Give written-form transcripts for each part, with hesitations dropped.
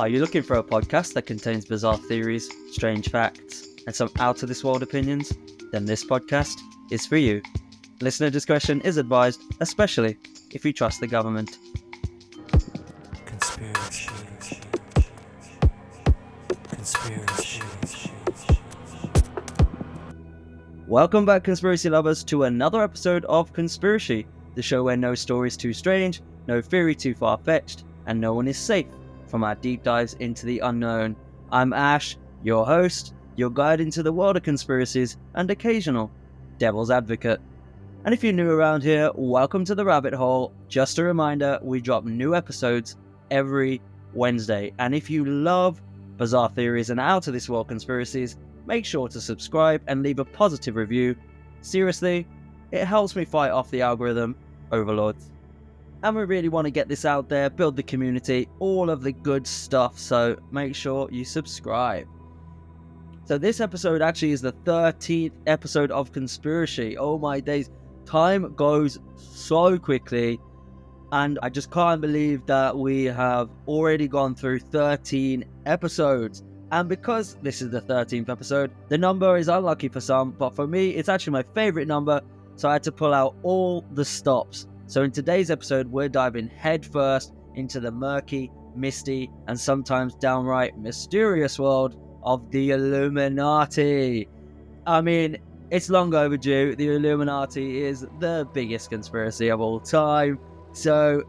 Are you looking for a podcast that contains bizarre theories, strange facts, and some out-of-this-world opinions? Then this podcast is for you. Listener discretion is advised, especially if you trust the government. Conspiracy. Conspiracy. Welcome back, conspiracy lovers, to another episode of Conspiracy, the show where no story is too strange, no theory too far-fetched, and no one is safe from our deep dives into the unknown. I'm Ash, your host, your guide into the world of conspiracies and occasional devil's advocate. And if you're new around here, welcome to the rabbit hole. Just a reminder, we drop new episodes every Wednesday. And if you love bizarre theories and out-of-this-world conspiracies, make sure to subscribe and leave a positive review. Seriously, it helps me fight off the algorithm overlords. And we really want to get this out there, build the community, all of the good stuff, so make sure you subscribe. So this episode actually is the 13th episode of Conspiracy. Oh my days, time goes so quickly, and I just can't believe that we have already gone through 13 episodes. And because this is the 13th episode, the number is unlucky for some, but for me, it's actually my favourite number, so I had to pull out all the stops. So in today's episode, we're diving headfirst into the murky, misty, and sometimes downright mysterious world of the Illuminati. I mean, it's long overdue. The Illuminati is the biggest conspiracy of all time. So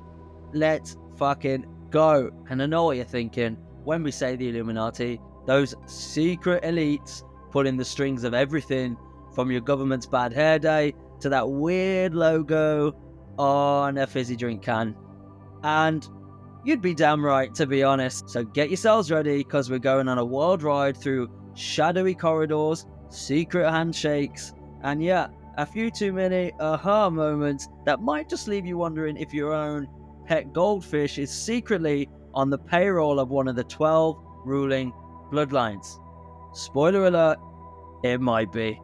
let's fucking go. And I know what you're thinking. When we say the Illuminati, those secret elites pulling the strings of everything from your government's bad hair day to that weird logo on a fizzy drink can. And you'd be damn right, to be honest. So get yourselves ready, because we're going on a wild ride through shadowy corridors, secret handshakes, and yeah, a few too many aha moments that might just leave you wondering if your own pet goldfish is secretly on the payroll of one of the 12 ruling bloodlines. Spoiler alert, it might be.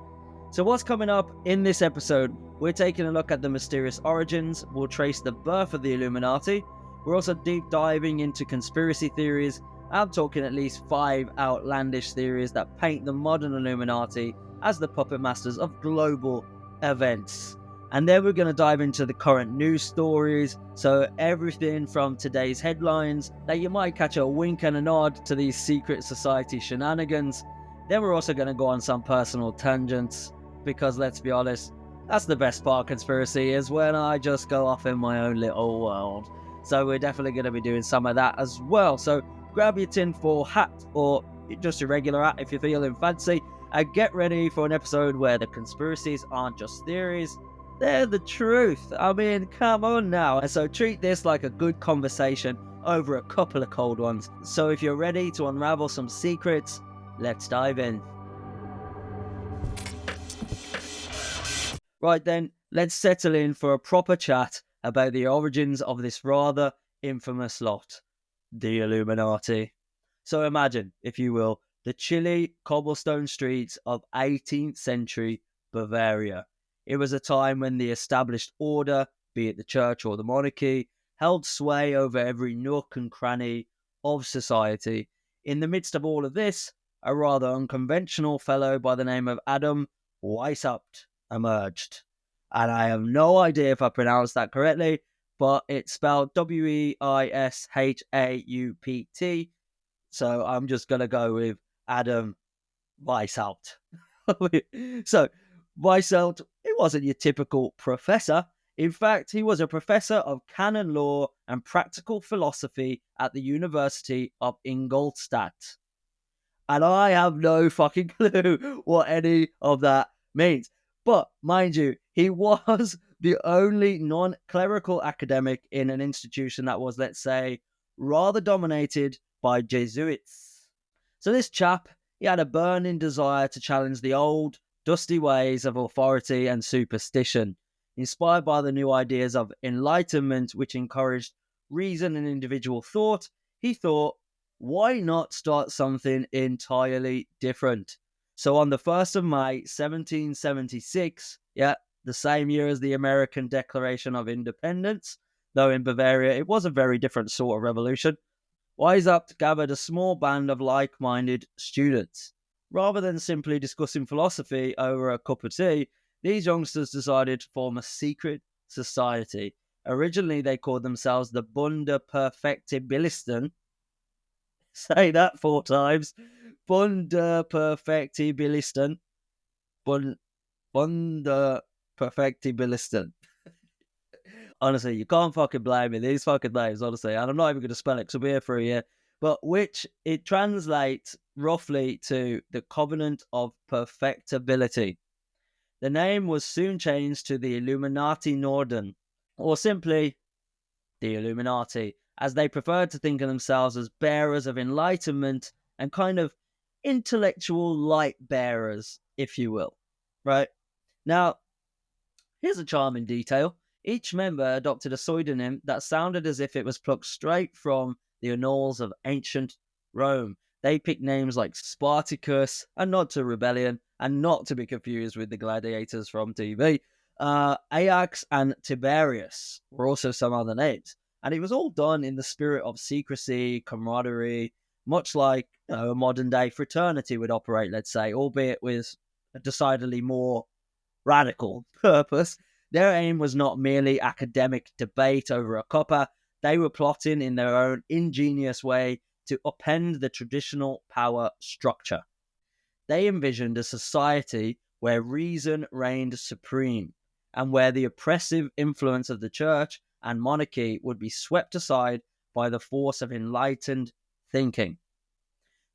So what's coming up in this episode? We're taking a look at the mysterious origins, we'll trace the birth of the Illuminati, we're also deep diving into conspiracy theories. I'm talking at least 5 outlandish theories that paint the modern Illuminati as the puppet masters of global events. And then we're going to dive into the current news stories, so everything from today's headlines that you might catch a wink and a nod to these secret society shenanigans. Then we're also going to go on some personal tangents, because let's be honest, that's the best part of conspiracy, is when I just go off in my own little world. So we're definitely going to be doing some of that as well. So grab your tinfoil hat, or just your regular hat if you're feeling fancy, and get ready for an episode where the conspiracies aren't just theories, they're the truth. I mean, come on now. And so treat this like a good conversation over a couple of cold ones. So if you're ready to unravel some secrets, let's dive in. Right then, let's settle in for a proper chat about the origins of this rather infamous lot, the Illuminati. So imagine, if you will, the chilly cobblestone streets of 18th century Bavaria. It was a time when the established order, be it the church or the monarchy, held sway over every nook and cranny of society. In the midst of all of this, a rather unconventional fellow by the name of Adam Weishaupt emerged. And I have no idea if I pronounced that correctly, but it's spelled Weishaupt. So I'm just going to go with Adam Weishaupt. So Weishaupt, he wasn't your typical professor. In fact, he was a professor of canon law and practical philosophy at the University of Ingolstadt. And I have no fucking clue what any of that means. But, mind you, he was the only non-clerical academic in an institution that was, let's say, rather dominated by Jesuits. So this chap, he had a burning desire to challenge the old, dusty ways of authority and superstition. Inspired by the new ideas of enlightenment, which encouraged reason and individual thought, he thought, why not start something entirely different? So on the 1st of May, 1776, the same year as the American Declaration of Independence, though in Bavaria it was a very different sort of revolution, Wise Up gathered a small band of like-minded students. Rather than simply discussing philosophy over a cup of tea, these youngsters decided to form a secret society. Originally, they called themselves the Bunda Perfectibilisten. Say that 4 times. Bunda Perfectibilisten. Bunda Perfectibilisten. Honestly, you can't fucking blame me. These fucking names, honestly. And I'm not even going to spell it because I'll be here for a year. But which it translates roughly to the Covenant of Perfectibility. The name was soon changed to the Illuminati Norden, or simply the Illuminati, as they preferred to think of themselves as bearers of enlightenment and kind of intellectual light bearers, if you will. Right? Now, here's a charming detail. Each member adopted a pseudonym that sounded as if it was plucked straight from the annals of ancient Rome. They picked names like Spartacus, a nod to rebellion, and not to be confused with the gladiators from TV. Ajax and Tiberius were also some other names. And it was all done in the spirit of secrecy, camaraderie, much like a modern day fraternity would operate, let's say, albeit with a decidedly more radical purpose. Their aim was not merely academic debate over a cuppa. They were plotting in their own ingenious way to upend the traditional power structure. They envisioned a society where reason reigned supreme and where the oppressive influence of the church and monarchy would be swept aside by the force of enlightened thinking.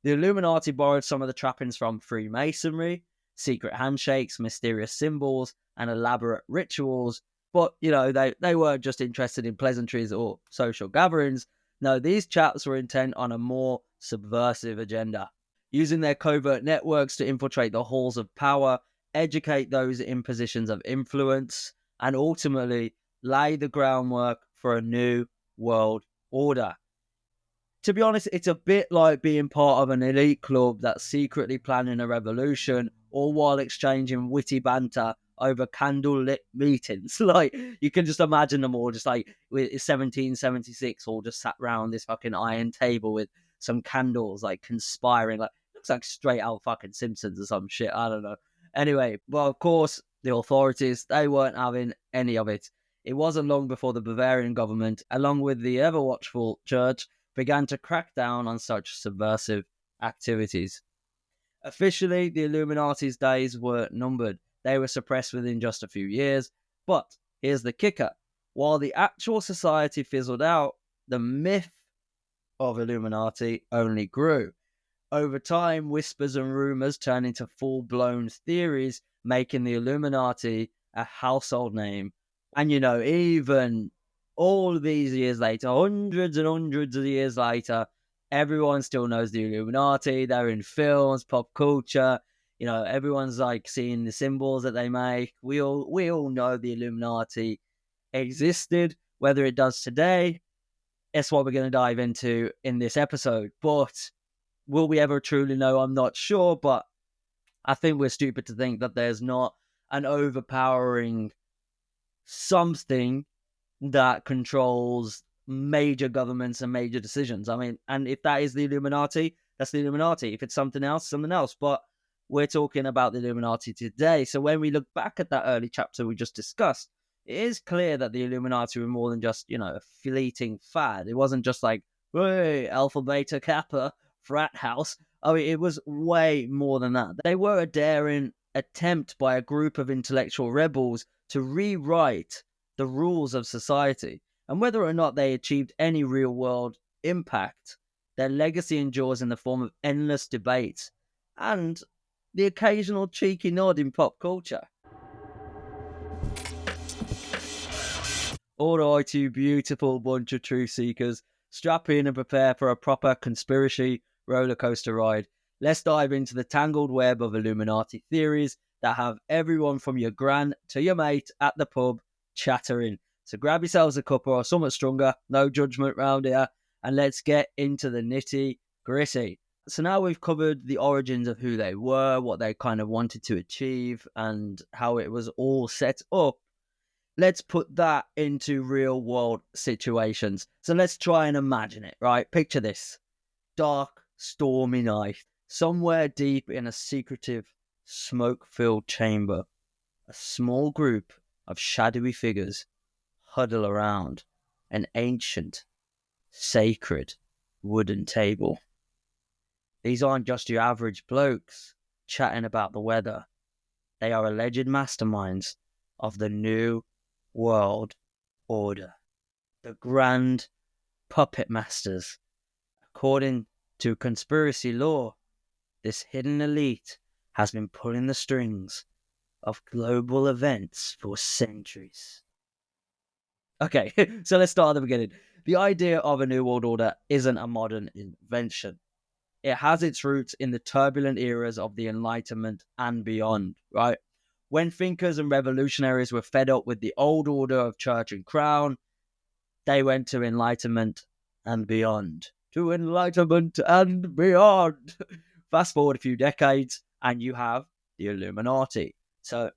The Illuminati borrowed some of the trappings from Freemasonry, secret handshakes, mysterious symbols, and elaborate rituals. But, they weren't just interested in pleasantries or social gatherings. No, these chaps were intent on a more subversive agenda, using their covert networks to infiltrate the halls of power, educate those in positions of influence, and ultimately lay the groundwork for a new world order. To be honest, it's a bit like being part of an elite club that's secretly planning a revolution, all while exchanging witty banter over candlelit meetings. Like, you can just imagine them all just like with 1776, all just sat round this fucking iron table with some candles, like conspiring. Like, looks like straight out fucking Simpsons or some shit. I don't know. Anyway, well, of course, the authorities, they weren't having any of it. It wasn't long before the Bavarian government, along with the ever watchful church, began to crack down on such subversive activities. Officially, the Illuminati's days were numbered. They were suppressed within just a few years. But here's the kicker. While the actual society fizzled out, the myth of Illuminati only grew. Over time, whispers and rumours turned into full-blown theories, making the Illuminati a household name. And, even all these years later, hundreds and hundreds of years later, everyone still knows the Illuminati. They're in films, pop culture. Everyone's like seeing the symbols that they make. We all know the Illuminati existed. Whether it does today, it's what we're going to dive into in this episode. But will we ever truly know? I'm not sure, but I think we're stupid to think that there's not an overpowering something that controls major governments and major decisions. I mean, and if that is the Illuminati, that's the Illuminati. If it's something else, something else. But we're talking about the Illuminati today. So when we look back at that early chapter we just discussed, it is clear that the Illuminati were more than just, a fleeting fad. It wasn't just like, hey, Alpha, Beta, Kappa, frat house. I mean, it was way more than that. They were a daring attempt by a group of intellectual rebels to rewrite the rules of society. And whether or not they achieved any real-world impact, their legacy endures in the form of endless debates and the occasional cheeky nod in pop culture. All right, you beautiful bunch of truth seekers, strap in and prepare for a proper conspiracy roller coaster ride. Let's dive into the tangled web of Illuminati theories that have everyone from your gran to your mate at the pub chattering. So grab yourselves a cuppa or something stronger, no judgment round here, and let's get into the nitty gritty. So now we've covered the origins of who they were, what they kind of wanted to achieve, and how it was all set up. let's put that into real world situations. So let's try and imagine it, right? Picture this. Dark, stormy night. Somewhere deep in a secretive, smoke-filled chamber, a small group of shadowy figures huddle around an ancient, sacred wooden table. These aren't just your average blokes chatting about the weather. They are alleged masterminds of the New World Order, the Grand Puppet Masters. According to conspiracy lore, this hidden elite has been pulling the strings of global events for centuries. Okay, so let's start at the beginning. The idea of a New World Order isn't a modern invention. It has its roots in the turbulent eras of the Enlightenment and beyond, right? When thinkers and revolutionaries were fed up with the old order of church and crown, they went to Enlightenment and beyond. To Enlightenment and beyond. Fast forward a few decades, and you have the Illuminati. So,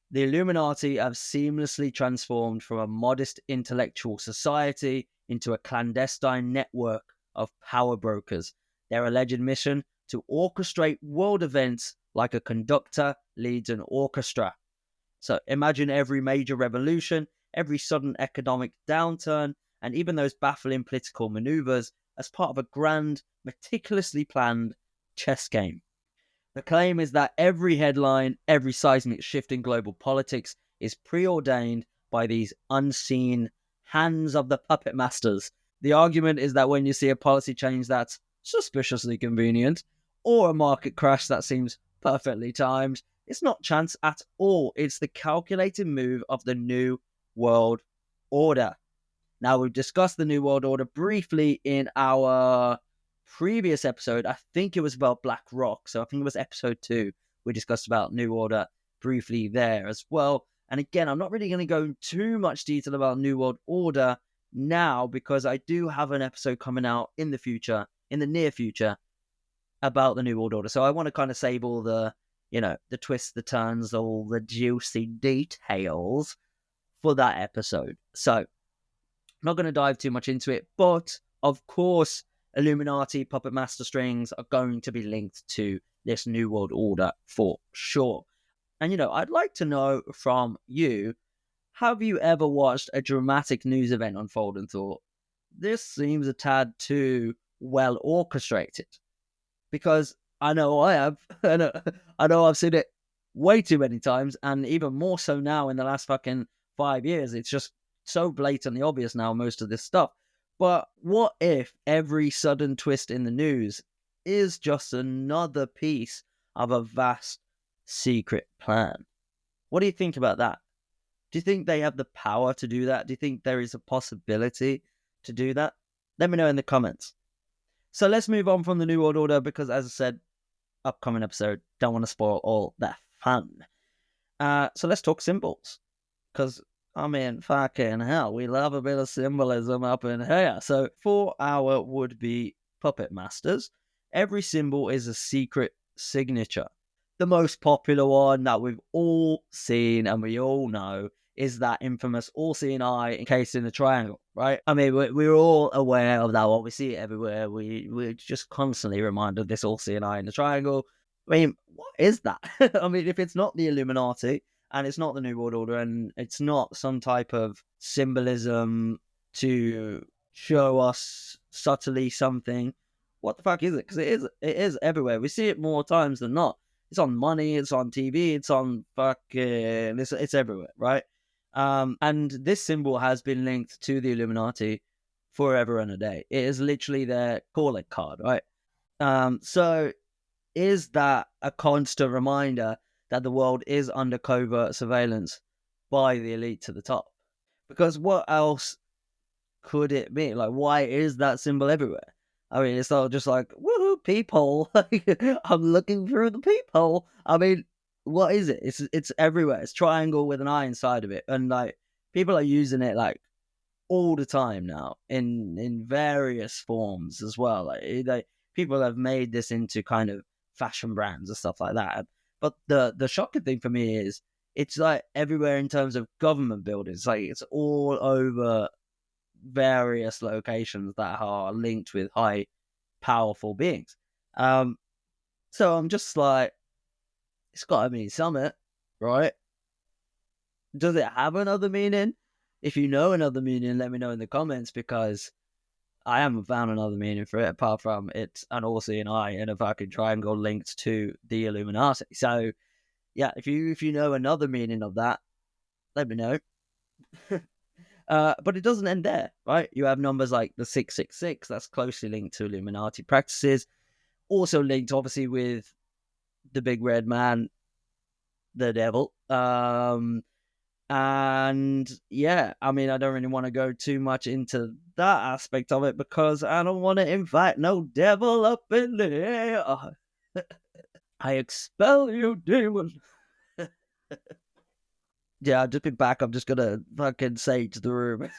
the Illuminati have seamlessly transformed from a modest intellectual society into a clandestine network of power brokers. Their alleged mission to orchestrate world events like a conductor leads an orchestra. So imagine every major revolution, every sudden economic downturn, and even those baffling political maneuvers as part of a grand, meticulously planned chess game. The claim is that every headline, every seismic shift in global politics is preordained by these unseen hands of the puppet masters. The argument is that when you see a policy change that's suspiciously convenient, or a market crash that seems perfectly timed, it's not chance at all. It's the calculated move of the New World Order. Now, we've discussed the New World Order briefly in our previous episode. I think it was about Black Rock. So I think it was episode 2. We discussed about New Order briefly there as well. And again, I'm not really going to go into too much detail about New World Order now, because I do have an episode coming out in the future, in the near future, about the New World Order. So I want to kind of save all the, the twists, the turns, all the juicy details for that episode. So I'm not going to dive too much into it, but of course, Illuminati puppet master strings are going to be linked to this New World Order for sure. And, I'd like to know from you, have you ever watched a dramatic news event unfold and thought, this seems a tad too well orchestrated? Because I know I have. I know I've seen it way too many times, and even more so now in the last fucking 5 years. It's just so blatantly obvious now, most of this stuff. But what if every sudden twist in the news is just another piece of a vast secret plan? What do you think about that? Do you think they have the power to do that? Do you think there is a possibility to do that? Let me know in the comments. So let's move on from the New World Order, because as I said, upcoming episode, don't want to spoil all that fun. So let's talk symbols. Because, fucking hell, we love a bit of symbolism up in here. So for our would-be puppet masters, every symbol is a secret signature. The most popular one that we've all seen and we all know is that infamous all-seeing eye encased in a triangle, right? We're all aware of that one. We see it everywhere. We're just constantly reminded of this all-seeing eye in the triangle. What is that? If it's not the Illuminati, and it's not the New World Order, and it's not some type of symbolism to show us subtly something, what the fuck is it? Because it is everywhere. We see it more times than not. It's on money, it's on TV, it's on fucking... It's everywhere, right? And this symbol has been linked to the Illuminati forever and a day. It is literally their calling card, right? So is that a constant reminder that the world is under covert surveillance by the elite to the top? Because what else could it be? Like, why is that symbol everywhere? It's not just like, woohoo, peephole. I'm looking through the peephole. What is it? It's everywhere. It's triangle with an eye inside of it. And like, people are using it like all the time now in various forms as well. Like people have made this into kind of fashion brands and stuff like that. But the shocking thing for me is it's like everywhere in terms of government buildings. Like it's all over various locations that are linked with high, powerful beings. So I'm just like, it's got to mean something, right? Does it have another meaning? If you know another meaning, let me know in the comments, because I haven't found another meaning for it apart from it's an all seeing eye and a fucking triangle linked to the Illuminati. So yeah, if you know another meaning of that, let me know. But it doesn't end there, right? You have numbers like the 666, that's closely linked to Illuminati practices, also linked obviously with the big red man, the devil. And yeah, I mean, I don't really want to go too much into that aspect of it because I don't want to invite no devil up in there. I expel you, demon. Yeah, I'll just be back. I'm just gonna fucking sage the room.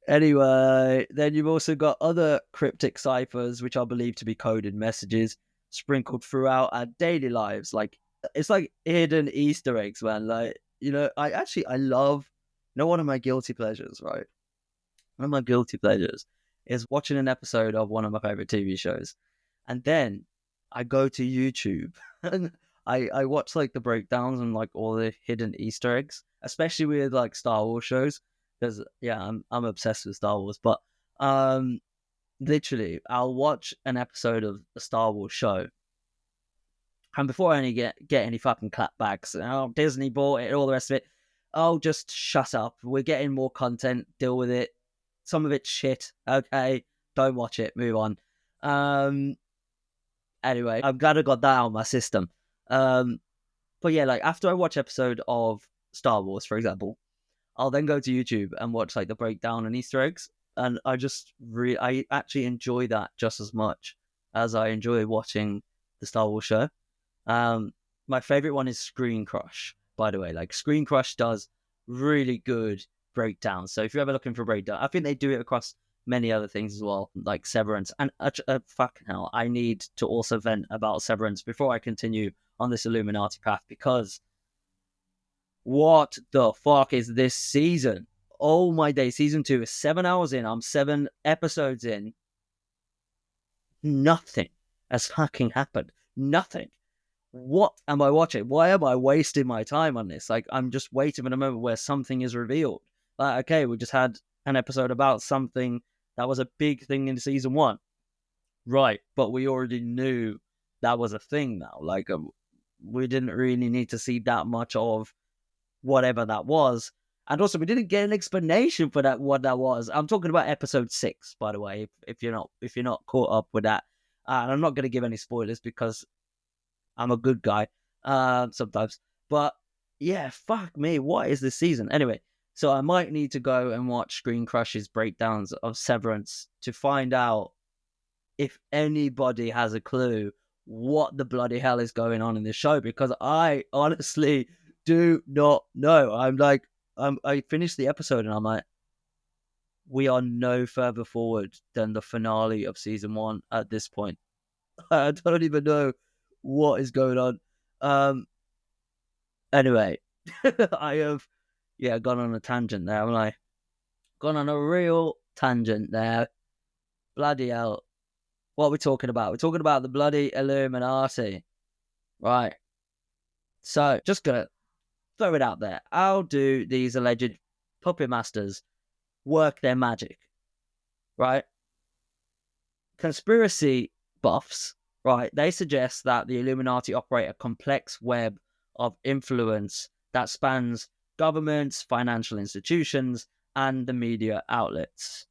Anyway, then you've also got other cryptic ciphers, which are believed to be coded messages sprinkled throughout our daily lives. Like, it's like hidden Easter eggs, man. Like, I love, one of my guilty pleasures, right? One of my guilty pleasures is watching an episode of one of my favorite TV shows. And then I go to YouTube and I watch like the breakdowns and like all the hidden Easter eggs, especially with like Star Wars shows. Because yeah, I'm obsessed with Star Wars. But literally, I'll watch an episode of a Star Wars show, and before I any get any fucking clapbacks, Disney bought it, all the rest of it, oh, just shut up. We're getting more content. Deal with it. Some of it's shit. Okay, don't watch it. Move on. Anyway, I'm glad I got that out of my system. But yeah, like after I watch episode of Star Wars, for example, I'll then go to YouTube and watch like the breakdown and Easter eggs, and I actually enjoy that just as much as I enjoy watching the Star Wars show. My favorite one is Screen Crush, by the way. Like Screen Crush does really good breakdowns. So if you're ever looking for a breakdown, I think they do it across many other things as well, like Severance. And fucking hell, I need to also vent about Severance before I continue on this Illuminati path, because what the fuck is this season? Oh my day, season 2 is 7 hours in. I'm 7 episodes in. Nothing has fucking happened. Nothing. What am I watching? Why am I wasting my time on this? Like, I'm just waiting for the moment where something is revealed. Like, okay, we just had an episode about something that was a big thing in season 1. Right, but we already knew that was a thing now. Like, we didn't really need to see that much of whatever that was. And also, we didn't get an explanation for that, what that was. I'm talking about episode 6, by the way, if you're not caught up with that. And I'm not going to give any spoilers because I'm a good guy sometimes. But yeah, fuck me, what is this season? Anyway, so I might need to go and watch Screen Crush's breakdowns of Severance to find out if anybody has a clue what the bloody hell is going on in this show, because I honestly do not know. I finished the episode and I'm like, we are no further forward than the finale of season 1 at this point. I don't even know what is going on. Anyway, I have gone on a tangent there. I'm like, gone on a real tangent there. Bloody hell. What are we talking about? We're talking about the bloody Illuminati. Right. So, just gonna throw it out there. How do these alleged puppet masters work their magic? Right? Conspiracy buffs, right, they suggest that the Illuminati operate a complex web of influence that spans governments, financial institutions, and the media outlets.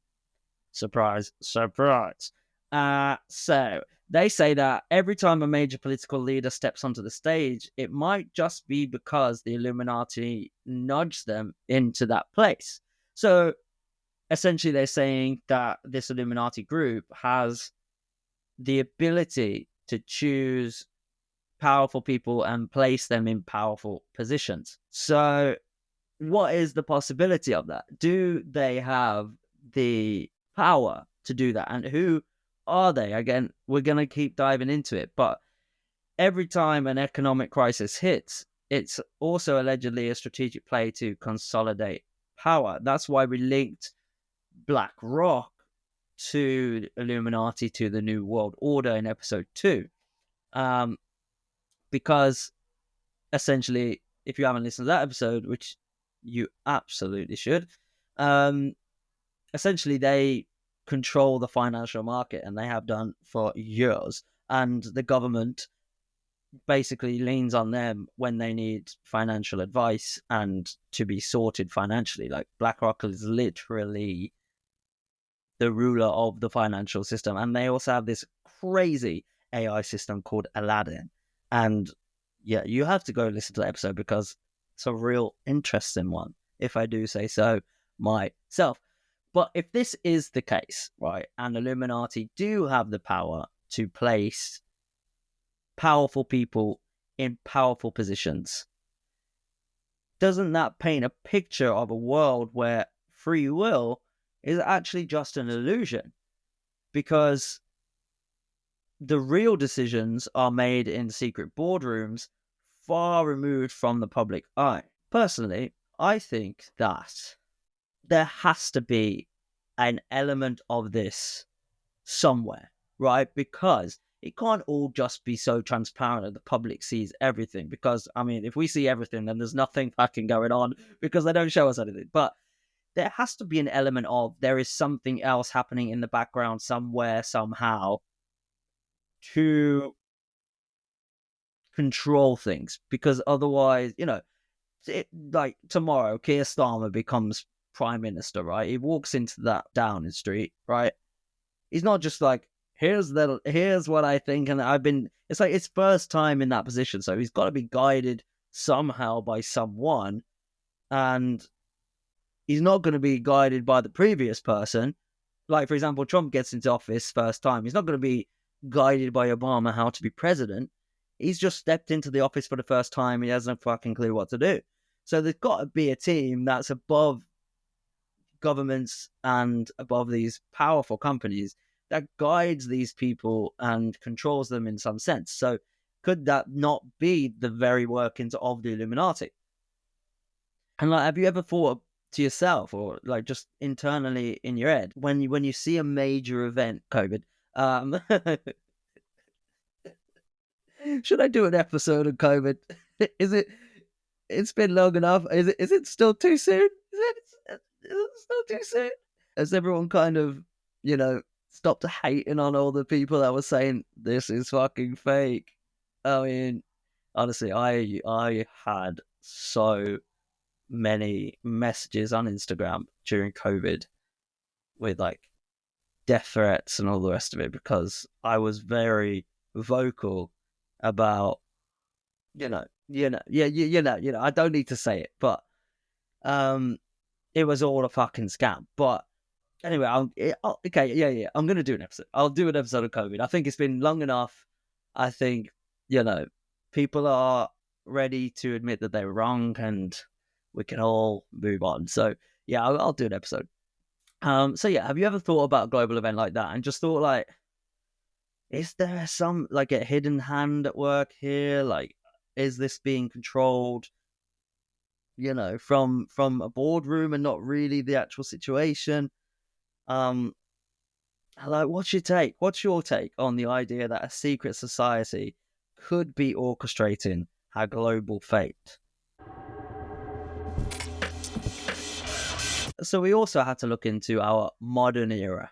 Surprise, surprise. So they say that every time a major political leader steps onto the stage, it might just be because the Illuminati nudged them into that place. So essentially, they're saying that this Illuminati group has the ability to choose powerful people and place them in powerful positions. So what is the possibility of that? Do they have the power to do that? And who are they? Again, we're going to keep diving into it. But every time an economic crisis hits, it's also allegedly a strategic play to consolidate power. That's why we linked BlackRock to Illuminati, to the New World Order in episode 2. Because essentially, if you haven't listened to that episode, which you absolutely should, essentially they control the financial market, and they have done for years. And the government basically leans on them when they need financial advice and to be sorted financially. Like, BlackRock is literally the ruler of the financial system. And they also have this crazy AI system called Aladdin. And yeah, you have to go listen to the episode because it's a real interesting one, if I do say so myself. But if this is the case, right, and Illuminati do have the power to place powerful people in powerful positions, doesn't that paint a picture of a world where free will is actually just an illusion? Because the real decisions are made in secret boardrooms far removed from the public eye. Personally, I think that there has to be an element of this somewhere, right? Because it can't all just be so transparent that the public sees everything. Because, I mean, if we see everything, then there's nothing fucking going on because they don't show us anything. But there has to be an element of there is something else happening in the background somewhere, somehow, to control things. Because otherwise, like tomorrow, Keir Starmer becomes prime minister, right? He walks into that Downing Street, right? He's not just like, here's what I think, and it's like his first time in that position, so he's got to be guided somehow by someone, and he's not going to be guided by the previous person. Like, for example, Trump gets into office first time. He's not going to be guided by Obama how to be president. He's just stepped into the office for the first time. He has no fucking clue what to do. So there's got to be a team that's above governments and above these powerful companies that guides these people and controls them in some sense. So could that not be the very workings of the Illuminati? And like, have you ever thought to yourself, or like just internally in your head, when you see a major event, COVID, should I do an episode of COVID? It's been long enough. Is it still too soon? Is it still too soon? Has everyone kind of, stopped hating on all the people that were saying this is fucking fake? I mean, honestly, I had so many messages on Instagram during COVID with like death threats and all the rest of it, because I was very vocal about, I don't need to say it, but it was all a fucking scam. But anyway, I'm gonna do an episode. I'll do an episode of COVID. I think it's been long enough. I think, people are ready to admit that they were wrong, and we can all move on. So yeah, I'll do an episode. So yeah, have you ever thought about a global event like that and just thought, like, is there some like a hidden hand at work here? Like, is this being controlled, from a boardroom and not really the actual situation? Like, what's your take? What's your take on the idea that a secret society could be orchestrating our global fate? So we also had to look into our modern era,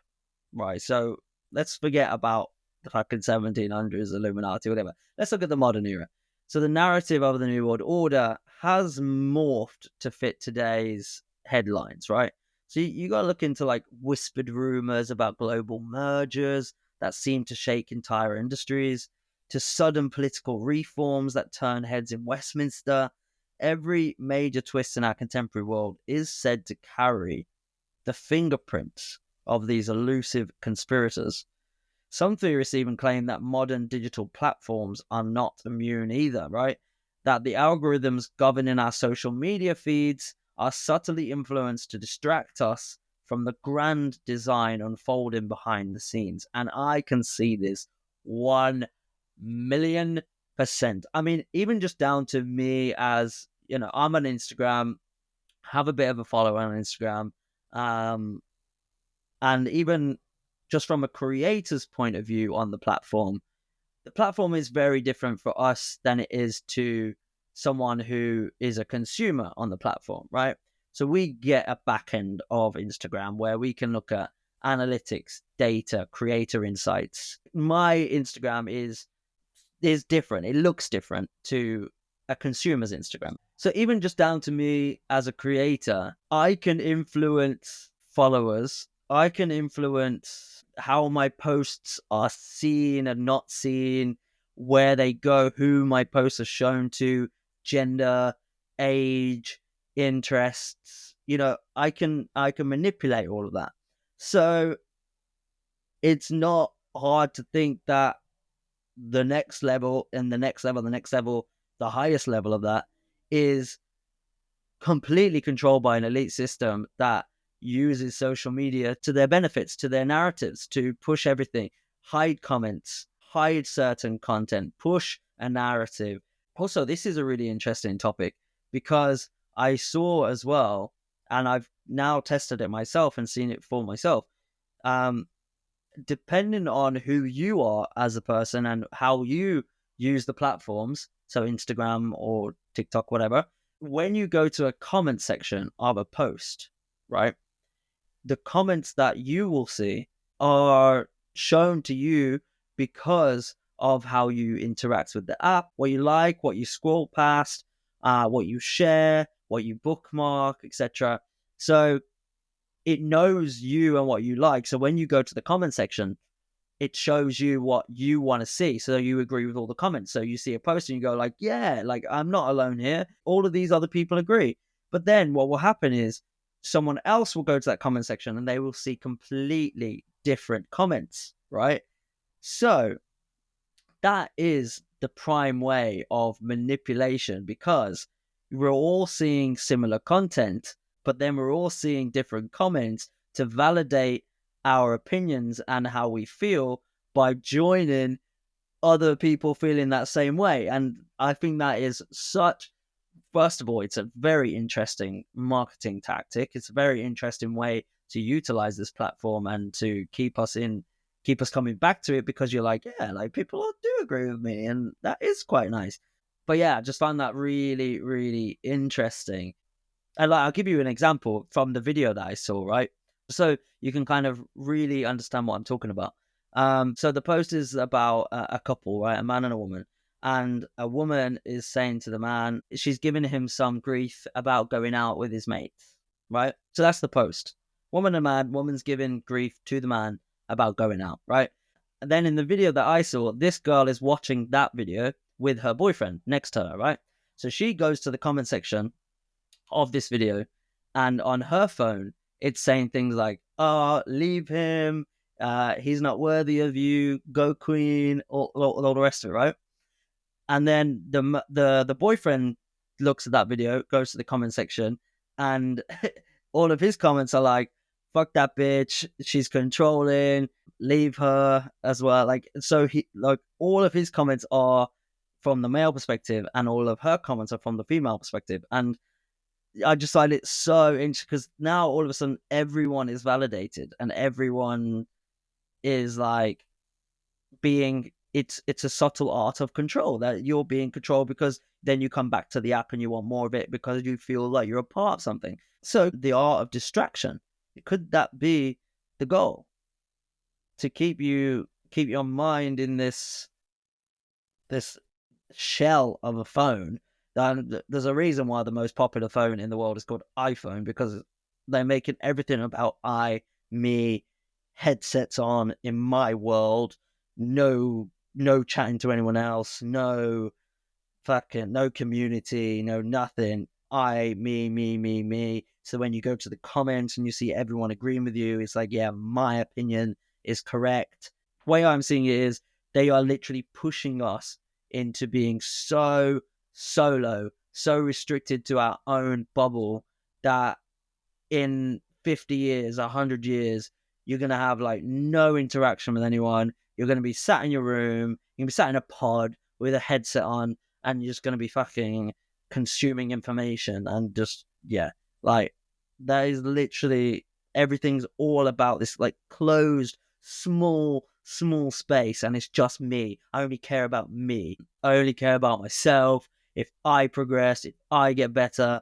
right? So let's forget about the fucking 1700s, Illuminati, whatever. Let's look at the modern era. So the narrative of the New World Order has morphed to fit today's headlines, right? So you got to look into like whispered rumors about global mergers that seem to shake entire industries, to sudden political reforms that turn heads in Westminster. Every major twist in our contemporary world is said to carry the fingerprints of these elusive conspirators. Some theorists even claim that modern digital platforms are not immune either, right? That the algorithms governing our social media feeds are subtly influenced to distract us from the grand design unfolding behind the scenes. And I can see this 1,000,000 I mean, even just down to me as, I'm on Instagram, have a bit of a follow on Instagram. And even just from a creator's point of view on the platform is very different for us than it is to someone who is a consumer on the platform, right? So we get a back end of Instagram where we can look at analytics, data, creator insights. My Instagram is different. It looks different to a consumer's Instagram. So even just down to me as a creator, I can influence followers. I can influence how my posts are seen and not seen, where they go, who my posts are shown to, gender, age, interests. I can manipulate all of that. So it's not hard to think that the next level and the next level, the highest level of that is completely controlled by an elite system that uses social media to their benefits, to their narratives, to push everything, hide comments, hide certain content, push a narrative. Also, this is a really interesting topic because I saw as well, and I've now tested it myself and seen it for myself. Depending on who you are as a person and how you use the platforms, so Instagram or TikTok, whatever, when you go to a comment section of a post, right, the comments that you will see are shown to you because of how you interact with the app, what you like, what you scroll past, what you share, what you bookmark, etc. So it knows you and what you like. So when you go to the comment section, it shows you what you want to see. So you agree with all the comments. So you see a post and you go like, yeah, like I'm not alone here. All of these other people agree. But then what will happen is someone else will go to that comment section and they will see completely different comments, right? So that is the prime way of manipulation, because we're all seeing similar content, but then we're all seeing different comments to validate our opinions and how we feel by joining other people feeling that same way. And I think that is first of all, it's a very interesting marketing tactic. It's a very interesting way to utilize this platform and to keep us coming back to it, because you're like, yeah, like people do agree with me, and that is quite nice. But yeah, I just found that really, really interesting. And I'll give you an example from the video that I saw, right? So you can kind of really understand what I'm talking about. So the post is about a couple, right? A man and a woman. And a woman is saying to the man, she's giving him some grief about going out with his mates, right? So that's the post. Woman and man, woman's giving grief to the man about going out, right? And then in the video that I saw, this girl is watching that video with her boyfriend next to her, right? So she goes to the comment section of this video, and on her phone it's saying things like, oh, leave him, he's not worthy of you, go queen, all the rest of it, right? And then the boyfriend looks at that video, goes to the comment section, and all of his comments are like, fuck that bitch, she's controlling, leave her as well. Like, so he, like, all of his comments are from the male perspective and all of her comments are from the female perspective. And I just find it so interesting because now all of a sudden everyone is validated and everyone is like it's a subtle art of control, that you're being controlled because then you come back to the app and you want more of it because you feel like you're a part of something. So the art of distraction, could that be the goal? To keep your mind in this shell of a phone. There's a reason why the most popular phone in the world is called iPhone, because they're making everything about I, me, headsets on in my world, no chatting to anyone else, no community, no nothing. I, me. So when you go to the comments and you see everyone agreeing with you, it's like, yeah, my opinion is correct. The way I'm seeing it is they are literally pushing us into being so solo, so restricted to our own bubble, that in 50 years, 100 years, you're going to have like no interaction with anyone. You're going to be sat in your room. You're going to be sat in a pod with a headset on, and you're just going to be fucking consuming information and just, yeah, like, that is literally, everything's all about this like closed, small space, and it's just me. I only care about me. I only care about myself. If I progress, if I get better,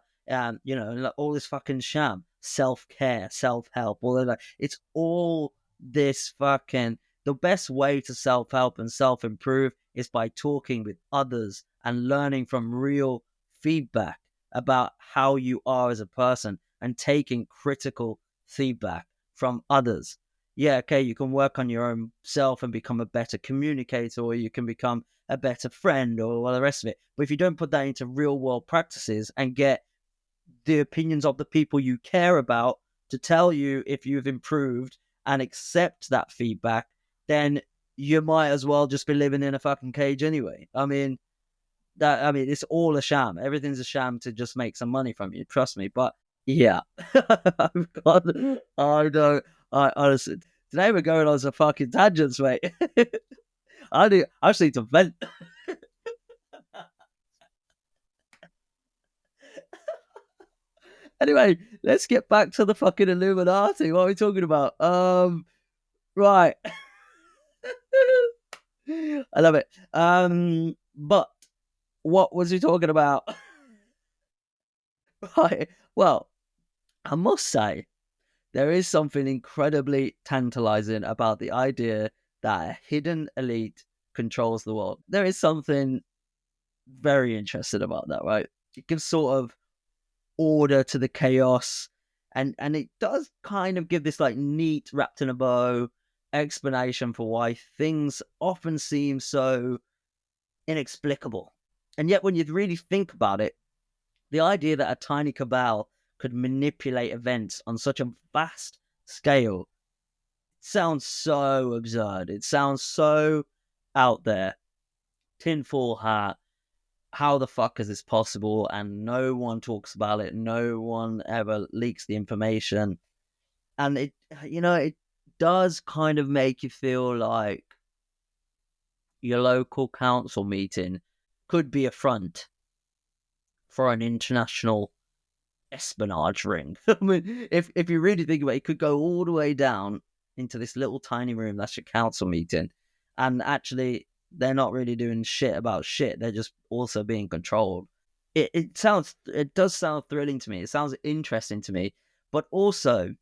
you know, like all this fucking sham, self-care, self-help, all that, it's all this fucking, the best way to self-help and self-improve is by talking with others and learning from real feedback about how you are as a person and taking critical feedback from others. Yeah, okay, you can work on your own self and become a better communicator, or you can become a better friend, or all the rest of it. But if you don't put that into real world practices and get the opinions of the people you care about to tell you if you've improved and accept that feedback, then you might as well just be living in a fucking cage anyway. I mean, it's all a sham. Everything's a sham to just make some money from you. Trust me. But yeah, I don't. I honestly, today we're going on some fucking tangents, mate. I just need to vent. Anyway, let's get back to the fucking Illuminati. What are we talking about? Right. I love it. But what was he talking about? Right. Well, I must say, there is something incredibly tantalizing about the idea that a hidden elite controls the world. There is something very interesting about that, right? It gives sort of order to the chaos, and it does kind of give this like neat, wrapped in a bow explanation for why things often seem so inexplicable. And yet when you really think about it, the idea that a tiny cabal could manipulate events on such a vast scale sounds so absurd. It sounds so out there. Tinfoil hat. How the fuck is this possible? And no one talks about it. No one ever leaks the information. And it, you know, it does kind of make you feel like your local council meeting could be a front for an international espionage ring. I mean, if you really think about it, it could go all the way down into this little tiny room that's your council meeting, and actually they're not really doing shit about shit. They're just also being controlled. It does sound thrilling to me. It sounds interesting to me, but also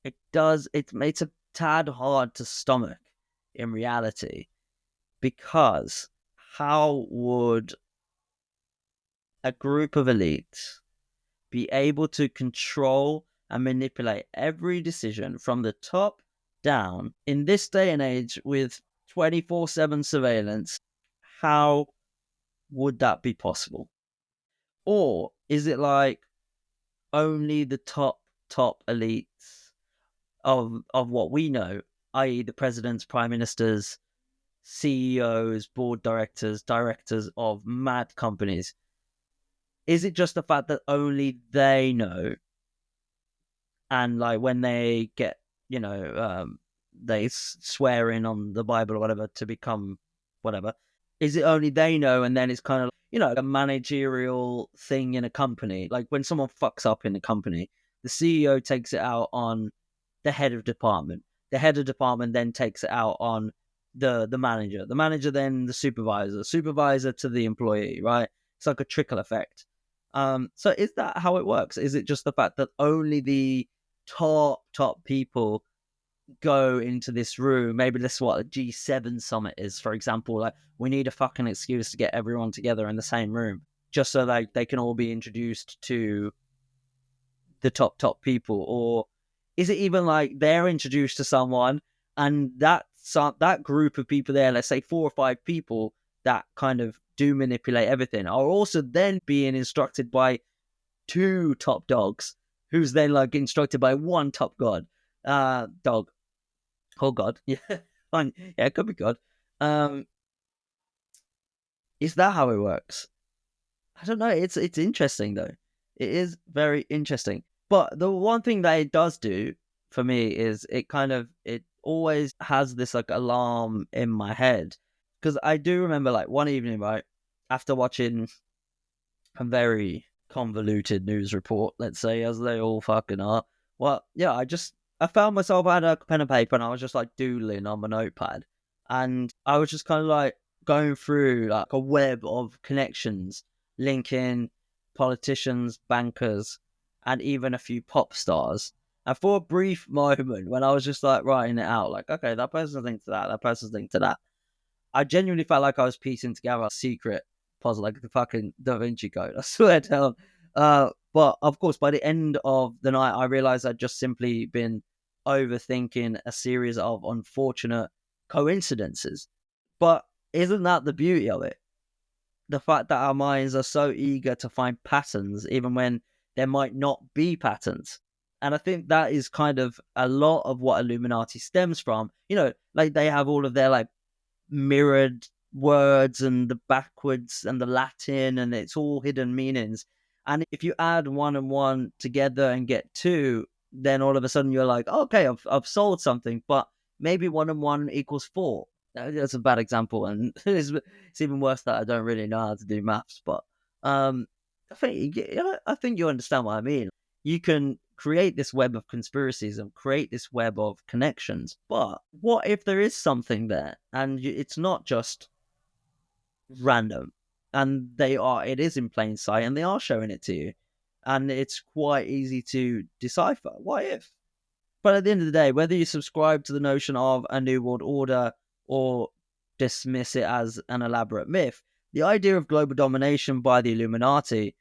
it's a tad hard to stomach in reality, because how would a group of elites be able to control and manipulate every decision from the top down in this day and age with 24/7 surveillance? How would that be possible? Or is it like only the top elites of what we know, i.e. the presidents, prime ministers, CEOs, board directors of mad companies? Is it just the fact that only they know, and like when they get, you know, they swear in on the Bible or whatever to become whatever, is it only they know? And then it's kind of, you know, a managerial thing in a company. Like when someone fucks up in a company, the CEO takes it out on the head of department. The head of department then takes it out on the manager. The manager then the supervisor to the employee, right? It's like a trickle effect. So is that how it works? Is it just the fact that only the top people go into this room? Maybe this is what a G7 summit is, for example. Like, we need a fucking excuse to get everyone together in the same room just so like they can all be introduced to the top people. Or is it even like they're introduced to someone, and that group of people there, let's say 4 or 5 people that kind of do manipulate everything, are also then being instructed by 2 top dogs, who's then like instructed by 1 top dog. Oh god. Yeah. Fine. Yeah, it could be god. Is that how it works? I don't know. It's interesting though. It is very interesting. But the one thing that it does do for me is it always has this like alarm in my head. because I do remember like one evening, right, after watching a very convoluted news report, let's say, as they all fucking are. Well, yeah, I found myself, I had a pen and paper and I was just like doodling on my notepad. And I was just kind of like going through like a web of connections, linking politicians, bankers, and even a few pop stars. And for a brief moment, when I was just like writing it out, like, okay, that person's linked to that person's linked to that, I genuinely felt like I was piecing together a secret puzzle, like the fucking Da Vinci Code. I swear down. But of course, by the end of the night, I realized I'd just simply been overthinking a series of unfortunate coincidences. But isn't that the beauty of it? The fact that our minds are so eager to find patterns, even when there might not be patterns. And I think that is kind of a lot of what Illuminati stems from. You know, like they have all of their like mirrored words and the backwards and the Latin, and it's all hidden meanings. And if you add one and one together and get two, then all of a sudden you're like, oh, okay, I've solved something. But maybe one and one equals four. That's a bad example, and it's even worse that I don't really know how to do maths. But I think you understand what I mean. You can create this web of conspiracies and create this web of connections. But what if there is something there and it's not just random, and it is in plain sight and they are showing it to you, and it's quite easy to decipher? What if? But at the end of the day, whether you subscribe to the notion of a new world order or dismiss it as an elaborate myth, the idea of global domination by the Illuminati,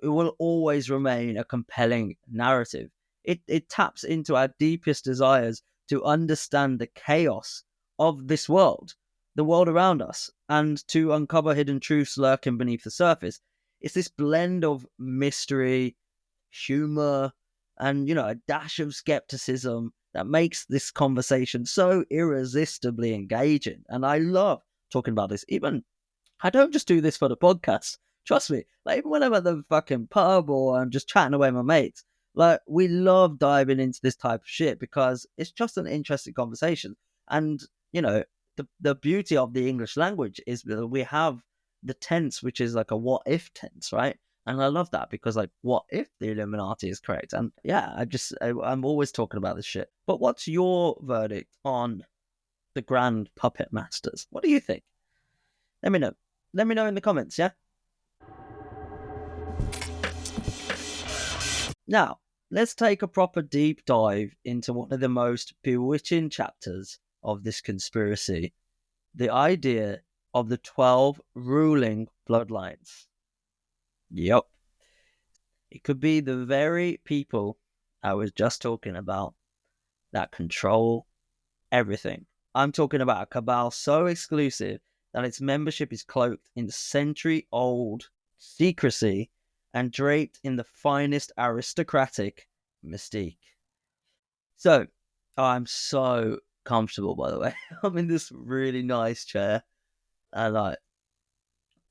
it will always remain a compelling narrative. It taps into our deepest desires to understand the chaos of this world, the world around us, and to uncover hidden truths lurking beneath the surface. It's this blend of mystery, humor, and, a dash of skepticism that makes this conversation so irresistibly engaging. And I love talking about this. Even, I don't just do this for the podcast. Trust me, like even when I'm at the fucking pub or I'm just chatting away with my mates, like we love diving into this type of shit because it's just an interesting conversation. And, the beauty of the English language is that we have the tense, which is like a what if tense, right? And I love that because, like, what if the Illuminati is correct? And yeah, I'm always talking about this shit. But what's your verdict on the Grand Puppet Masters? What do you think? Let me know. Let me know in the comments, yeah? Now, let's take a proper deep dive into one of the most bewitching chapters of this conspiracy, the idea of the 12 ruling bloodlines. Yep. It could be the very people I was just talking about that control everything. I'm talking about a cabal so exclusive that its membership is cloaked in century-old secrecy and draped in the finest aristocratic mystique. So, I'm so comfortable, by the way. I'm in this really nice chair. And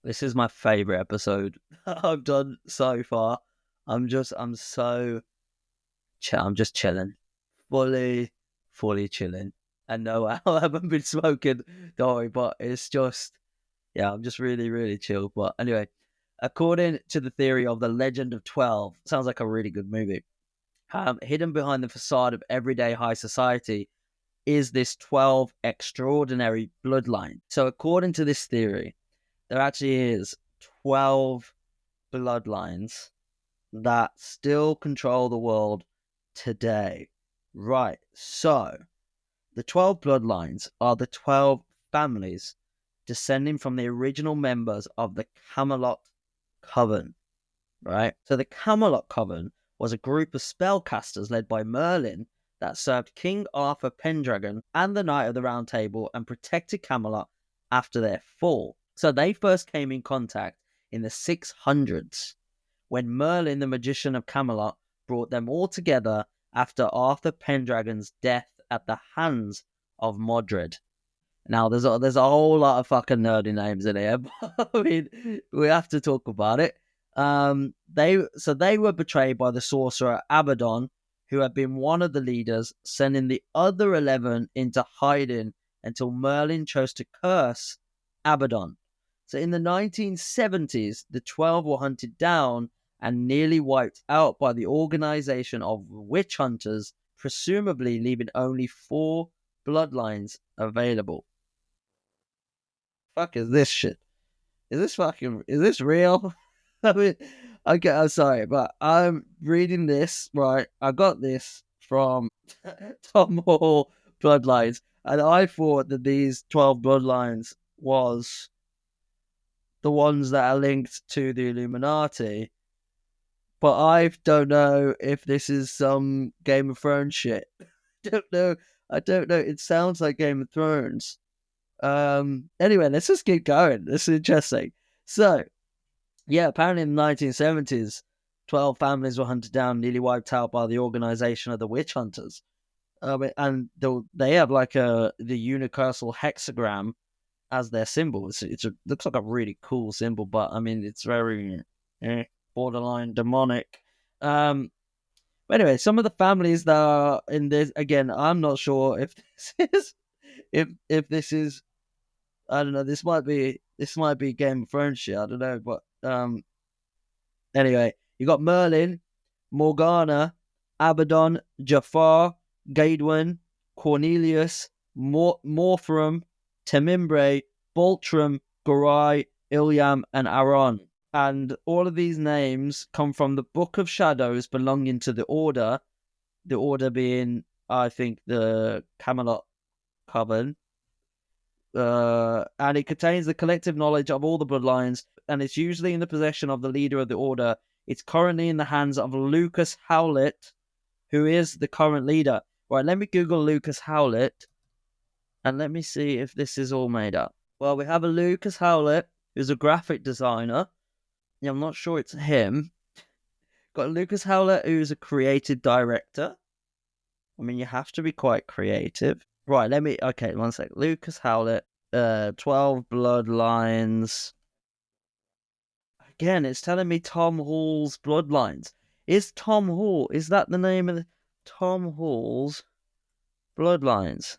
this is my favorite episode I've done so far. I'm just chilling, fully chilling. And no, I haven't been smoking, don't worry, but it's just, yeah, I'm just really, really chill. But anyway, according to the theory of the Legend of 12, sounds like a really good movie. Hidden behind the facade of everyday high society is this 12 extraordinary bloodline. So according to this theory, there actually is 12 bloodlines that still control the world today. Right, so the 12 bloodlines are the 12 families descending from the original members of the Camelot Coven, right? So the Camelot Coven was a group of spellcasters led by Merlin that served King Arthur Pendragon and the Knight of the Round Table and protected Camelot after their fall. So they first came in contact in the 600s when Merlin, the magician of Camelot, brought them all together after Arthur Pendragon's death at the hands of Modred. Now, there's a whole lot of fucking nerdy names in here, but I mean, we have to talk about it. They were betrayed by the sorcerer Abaddon, who had been one of the leaders, sending the other 11 into hiding until Merlin chose to curse Abaddon. So in the 1970s, the 12 were hunted down and nearly wiped out by the organization of witch hunters, presumably leaving only 4 bloodlines available. Fuck is this shit? Is this real? I mean, okay, I'm sorry, but I'm reading this, right? I got this from Tom Hall Bloodlines, and I thought that these 12 bloodlines was the ones that are linked to the Illuminati, but I don't know if this is some Game of Thrones shit. Don't know. I don't know. It sounds like Game of Thrones. Anyway, let's just keep going. This is interesting. So, yeah, apparently in the 1970s, 12 families were hunted down, nearly wiped out by the organization of the witch hunters. And they have like the universal hexagram as their symbol. It looks like a really cool symbol, but I mean, it's very borderline demonic. But anyway, some of the families that are in this, again, I'm not sure if this is if this is, I don't know, this might be Game of Thrones shit, I don't know, but anyway, you got Merlin, Morgana, Abaddon, Jafar, Gaedwin, Cornelius, Morthram, Temimbre, Baltram, Gorai, Ilyam, and Aron. And all of these names come from the Book of Shadows belonging to the Order being, I think, the Camelot Coven. And it contains the collective knowledge of all the bloodlines, and it's usually in the possession of the leader of the Order. It's currently in the hands of Lucas Howlett, who is the current leader. Right, let me Google Lucas Howlett, and let me see if this is all made up. Well, we have a Lucas Howlett, who's a graphic designer. Yeah, I'm not sure it's him. Got Lucas Howlett, who's a creative director. I mean, you have to be quite creative. Right, okay, one sec. Lucas Howlett, 12 Bloodlines. Again, it's telling me Tom Hall's Bloodlines. Is that the name of Tom Hall's Bloodlines?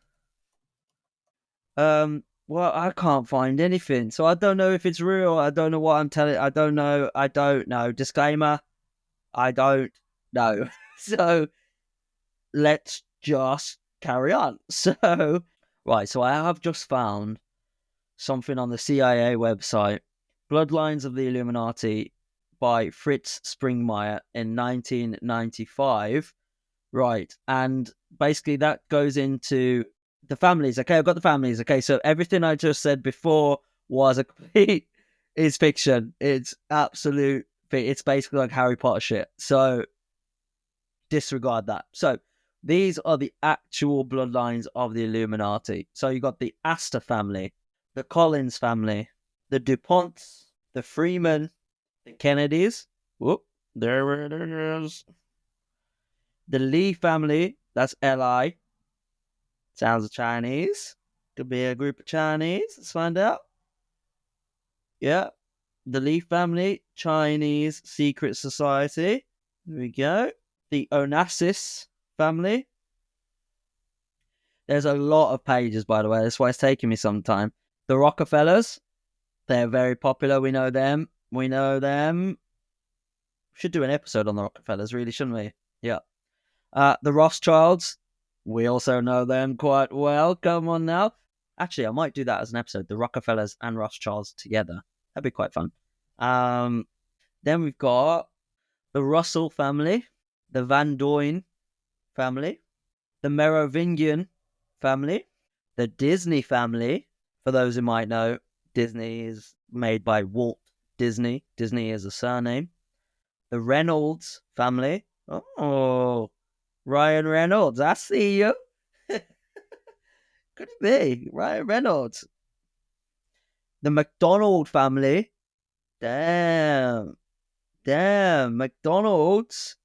Well, I can't find anything, so I don't know if it's real. I don't know what I'm telling. I don't know. Disclaimer, I don't know. So, let's just carry on. So, right, so I have just found something on the CIA website, Bloodlines of the Illuminati by Fritz Springmeier in 1995. Right, and basically that goes into the families. Okay, I've got the families. Okay, so everything I just said before was is fiction. It's absolute, it's basically like Harry Potter shit. So, disregard that. So, these are the actual bloodlines of the Illuminati. So you got the Astor family, the Collins family, the DuPonts, the Freeman, the Kennedys. Whoop, there it is. The Lee family, that's Li. Sounds Chinese. Could be a group of Chinese. Let's find out. Yeah. The Lee family, Chinese secret society. There we go. The Onassis family. There's a lot of pages, by the way. That's why it's taking me some time. The Rockefellers. They're very popular. We know them. We should do an episode on the Rockefellers, really, shouldn't we? Yeah. The Rothschilds. We also know them quite well. Come on now. Actually, I might do that as an episode. The Rockefellers and Rothschilds together. That'd be quite fun. Then we've got the Russell family, the Van Doyne family, the Merovingian family, the Disney family. For those who might know, Disney is made by Walt Disney. Disney is a surname. The Reynolds family. Oh, Ryan Reynolds, I see you. Could it be Ryan Reynolds? The McDonald family. Damn, McDonald's.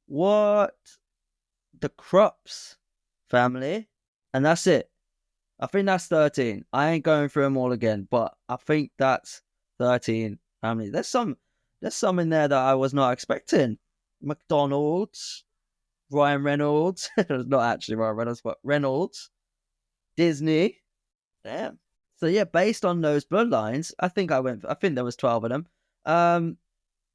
What? The Krupps family. And that's it. I think that's 13. I ain't going through them all again, but I think that's 13 families. There's some in there that I was not expecting. McDonald's, Ryan Reynolds. Not actually Ryan Reynolds, but Reynolds. Disney. Damn. So yeah, based on those bloodlines, I think there was 12 of them.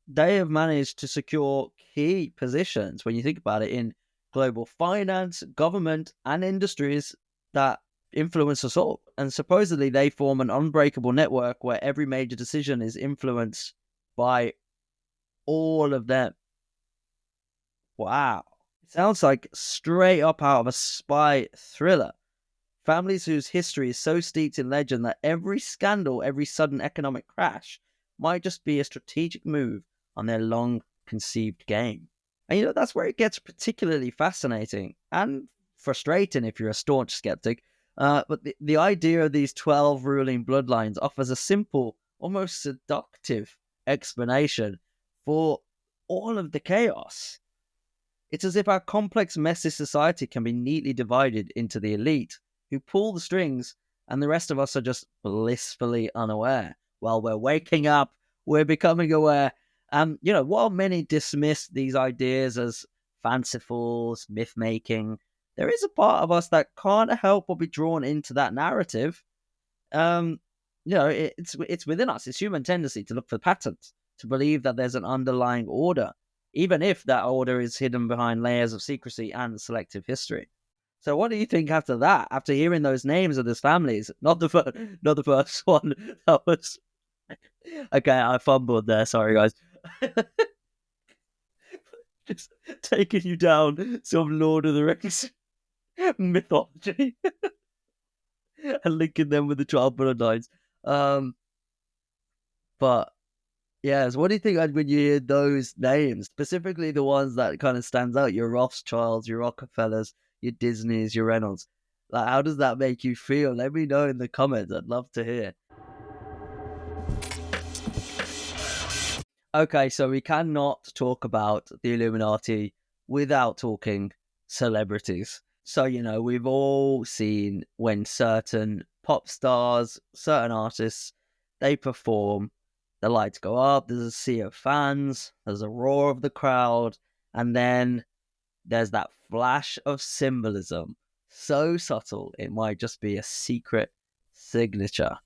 They have managed to secure key positions when you think about it in global finance, government, and industries that influence us all. And supposedly they form an unbreakable network where every major decision is influenced by all of them. Wow. It sounds like straight up out of a spy thriller. Families whose history is so steeped in legend that every scandal, every sudden economic crash might just be a strategic move on their long conceived game. And that's where it gets particularly fascinating and frustrating if you're a staunch skeptic. But the idea of these 12 ruling bloodlines offers a simple, almost seductive explanation for all of the chaos. It's as if our complex, messy society can be neatly divided into the elite, who pull the strings, and the rest of us are just blissfully unaware. While we're waking up, we're becoming aware. While many dismiss these ideas as fancifuls, myth-making, there is a part of us that can't help but be drawn into that narrative. It's within us. It's human tendency to look for patterns, to believe that there's an underlying order, even if that order is hidden behind layers of secrecy and selective history. So what do you think after that? After hearing those names of these families, not the first one. That was okay. I fumbled there. Sorry, guys. Just taking you down some Lord of the Rings mythology and linking them with the 12 bloodlines. But yes, what do you think when you hear those names, specifically the ones that kind of stands out? Your Rothschilds, your Rockefellers, your Disneys, your Reynolds. Like, how does that make you feel? Let me know in the comments. I'd love to hear. Okay, so we cannot talk about the Illuminati without talking celebrities. So, we've all seen when certain pop stars, certain artists, they perform, the lights go up, there's a sea of fans, there's a roar of the crowd, and then there's that flash of symbolism. So subtle, it might just be a secret signature.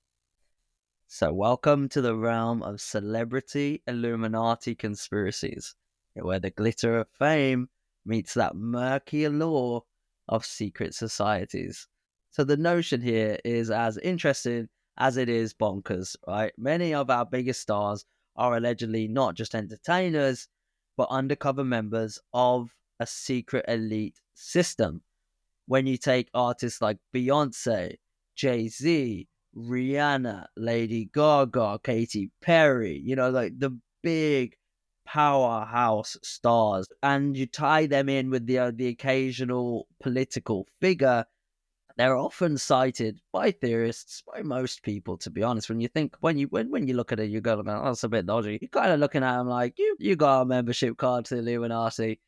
So welcome to the realm of celebrity Illuminati conspiracies, where the glitter of fame meets that murky allure of secret societies. So the notion here is as interesting as it is bonkers, right? Many of our biggest stars are allegedly not just entertainers, but undercover members of a secret elite system. When you take artists like Beyonce, Jay-Z, Rihanna, Lady Gaga, Katy Perry, like the big powerhouse stars, and you tie them in with the occasional political figure, they're often cited by theorists, by most people, to be honest. When you look at it, you go, oh, that's a bit dodgy. You're kind of looking at them like, you got a membership card to the Illuminati.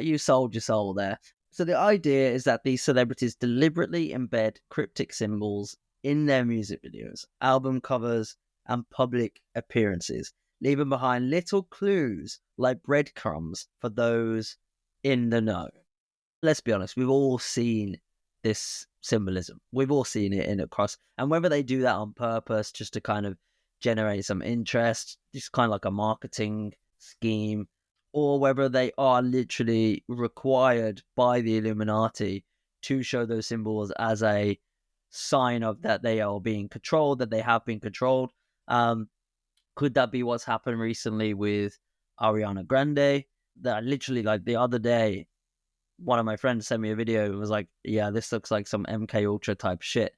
You sold your soul there. So the idea is that these celebrities deliberately embed cryptic symbols in their music videos, album covers, and public appearances, leaving behind little clues like breadcrumbs for those in the know. Let's be honest, we've all seen this symbolism. We've all seen it in across, and whether they do that on purpose just to kind of generate some interest, just kind of like a marketing scheme, or whether they are literally required by the Illuminati to show those symbols as a sign of that they are being controlled, that they have been controlled. Could that be what's happened recently with Ariana Grande? That literally, like the other day, one of my friends sent me a video and was like, yeah, this looks like some MK Ultra type shit.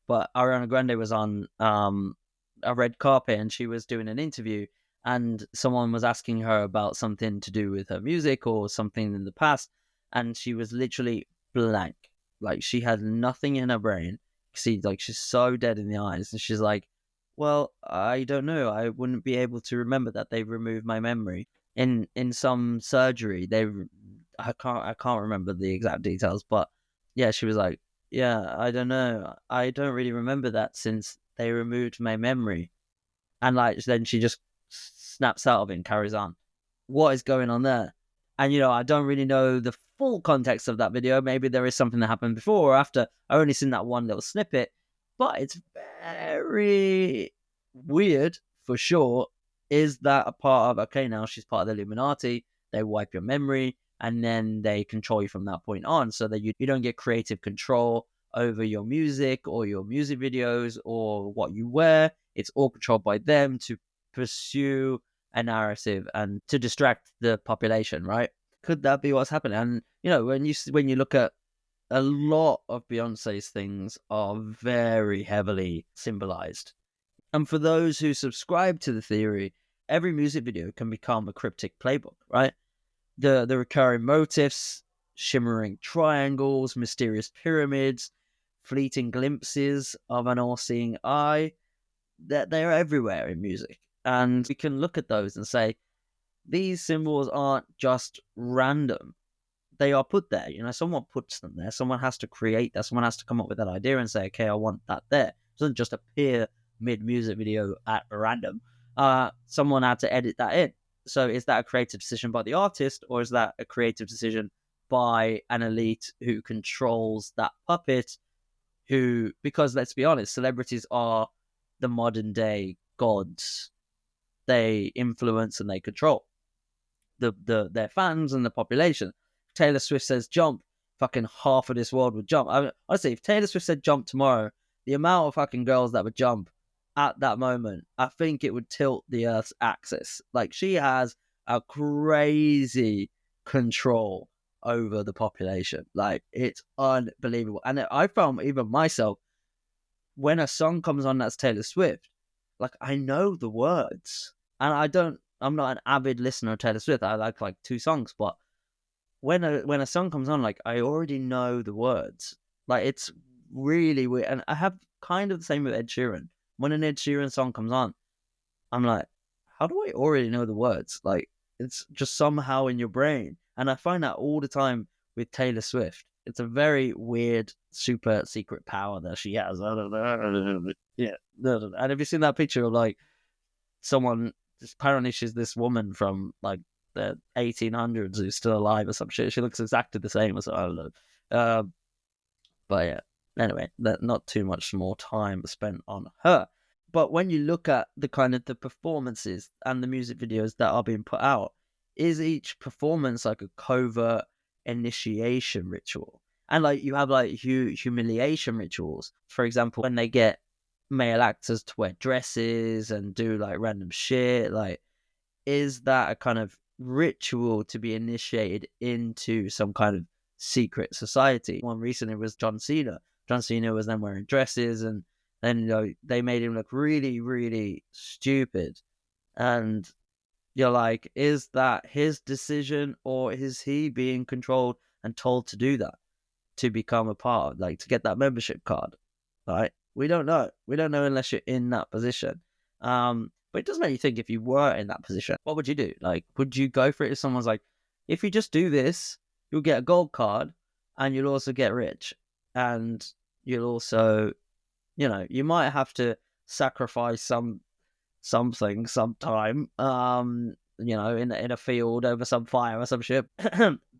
But Ariana Grande was on a red carpet and she was doing an interview, and someone was asking her about something to do with her music or something in the past, and she was literally blank. Like, she had nothing in her brain. She's so dead in the eyes, and she's like, well, I don't know. I wouldn't be able to remember that. They've removed my memory in some surgery. I can't remember the exact details, but yeah, she was like, yeah, I don't know. I don't really remember that since they removed my memory. And then she just snaps out of it and carries on. What is going on there? And I don't really know the full context of that video. Maybe there is something that happened before or after. I only seen that one little snippet, But it's very weird, for sure. Is that a part of, okay, now she's part of the Illuminati, they wipe your memory, and then they control you from that point on, so that you don't get creative control over your music or your music videos or what you wear. It's all controlled by them to pursue a narrative and to distract the population, right? Could that be what's happening? And, you know, when you look at a lot of Beyonce's things are very heavily symbolized. And for those who subscribe to the theory, every music video can become a cryptic playbook, right? The recurring motifs, shimmering triangles, mysterious pyramids, fleeting glimpses of an all-seeing eye, they're everywhere in music. And we can look at those and say, these symbols aren't just random. They are put there. You know, someone puts them there. Someone has to create that. Someone has to come up with that idea and say, okay, I want that there. It doesn't just appear mid-music video at random. Someone had to edit that in. So is that a creative decision by the artist, or is that a creative decision by an elite who controls that puppet, who, because let's be honest, celebrities are the modern day gods. They influence and they control their fans and the population. Taylor Swift says jump, fucking half of this world would jump. Honestly, if Taylor Swift said jump tomorrow, the amount of fucking girls that would jump at that moment, I think it would tilt the Earth's axis. Like, she has a crazy control over the population. Like, it's unbelievable. And I found even myself, when a song comes on that's Taylor Swift, like, I know the words. And I'm not an avid listener of Taylor Swift. I like 2 songs, but when a song comes on, like, I already know the words. Like, it's really weird. And I have kind of the same with Ed Sheeran. When an Ed Sheeran song comes on, I'm like, how do I already know the words? Like, it's just somehow in your brain. And I find that all the time with Taylor Swift. It's a very weird, super secret power that she has. Yeah. And have you seen that picture of, like, someone, apparently she's this woman from, like, the 1800s who's still alive or some shit. She looks exactly the same as, I don't know. But yeah, anyway, not too much more time spent on her. But when you look at the kind of the performances and the music videos that are being put out, is each performance like a covert initiation ritual? And, like, you have, like, humiliation rituals. For example, when they get male actors to wear dresses and do, like, random shit, like, is that a kind of ritual to be initiated into some kind of secret society? One recently was John Cena. John Cena was then wearing dresses, and then, you know, they made him look really, really stupid. And you're like, is that his decision, or is he being controlled and told to do that to become a part of, like, to get that membership card? Right? We don't know. We don't know unless you're in that position. But it does make you think, if you were in that position, what would you do? Like, would you go for it if someone's like, if you just do this, you'll get a gold card and you'll also get rich, and you'll also, you know, you might have to sacrifice something sometime, you know, in a field over some fire or some shit.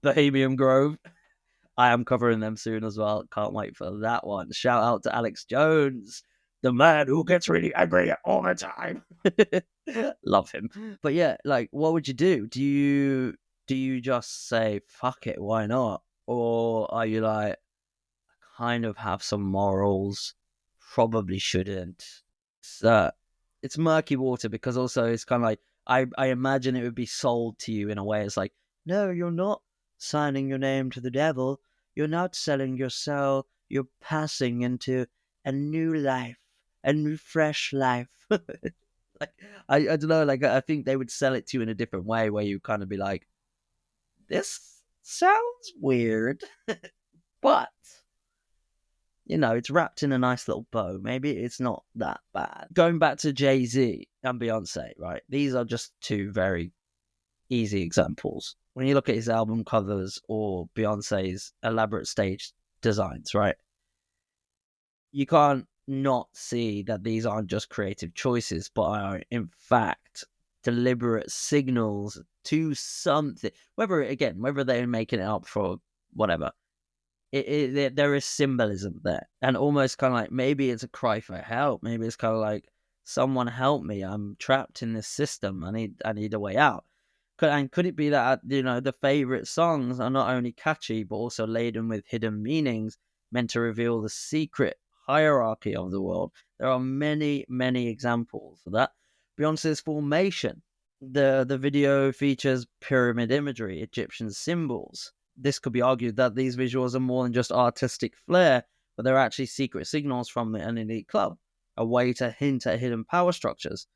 Bohemian Grove. I am covering them soon as well. Can't wait for that one. Shout out to Alex Jones, the man who gets really angry all the time. Love him. But yeah, like, what would you do? Do you just say, fuck it, why not? Or are you like, I kind of have some morals, probably shouldn't? So it's murky water, because also it's kind of like, I imagine it would be sold to you in a way. It's like, no, you're not signing your name to the devil. You're not selling your soul. You're passing into a new life, a new fresh life. Like, I don't know, like, I think they would sell it to you in a different way, where you kind of be like, this sounds weird, but, you know, it's wrapped in a nice little bow. Maybe it's not that bad. Going back to Jay-Z and Beyonce, right? These are just 2 very easy examples. When you look at his album covers or Beyonce's elaborate stage designs, right? You can't not see that these aren't just creative choices, but are, in fact, deliberate signals to something. Whether they're making it up for whatever, there is symbolism there, and almost kind of like maybe it's a cry for help. Maybe it's kind of like, someone help me, I'm trapped in this system. I need a way out. Could it be that, the favorite songs are not only catchy but also laden with hidden meanings meant to reveal the secret hierarchy of the world? There are many, many examples of that. Beyonce's Formation. The video features pyramid imagery, Egyptian symbols. This could be argued that these visuals are more than just artistic flair, but they're actually secret signals from an elite club, a way to hint at hidden power structures.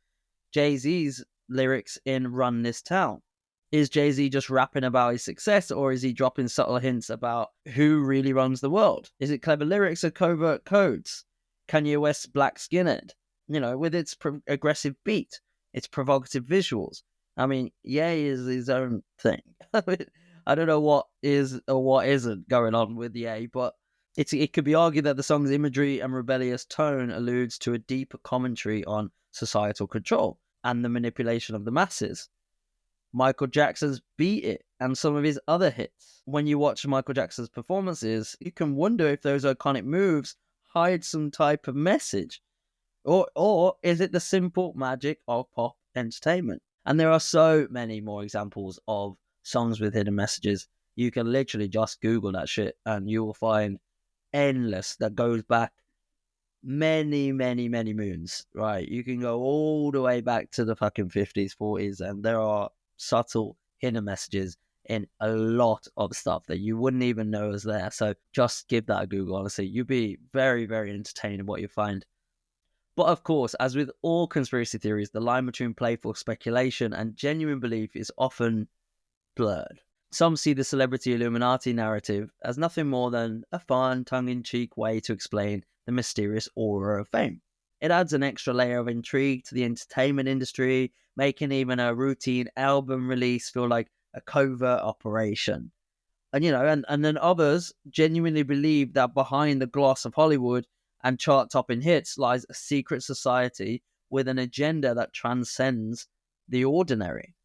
Jay-Z's lyrics in Run This Town. Is Jay-Z just rapping about his success, or is he dropping subtle hints about who really runs the world? Is it clever lyrics or covert codes? Kanye West's Black Skinhead, with its aggressive beat, its provocative visuals. I mean, Ye is his own thing. I don't know what is or what isn't going on with Ye, but it could be argued that the song's imagery and rebellious tone alludes to a deeper commentary on societal control and the manipulation of the masses. Michael Jackson's Beat It and some of his other hits. When you watch Michael Jackson's performances, you can wonder if those iconic moves hide some type of message. Or is it the simple magic of pop entertainment? And there are so many more examples of songs with hidden messages. You can literally just Google that shit and you will find endless that goes back many, many, many moons, right? You can go all the way back to the fucking 50s, 40s, and there are subtle hidden messages in a lot of stuff that you wouldn't even know is there. So just give that a Google, honestly. You'll be very, very entertained in what you find. But of course, as with all conspiracy theories, the line between playful speculation and genuine belief is often blurred. Some see the celebrity Illuminati narrative as nothing more than a fun, tongue-in-cheek way to explain the mysterious aura of fame. It adds an extra layer of intrigue to the entertainment industry, making even a routine album release feel like a covert operation. And then others genuinely believe that behind the gloss of Hollywood and chart-topping hits lies a secret society with an agenda that transcends the ordinary.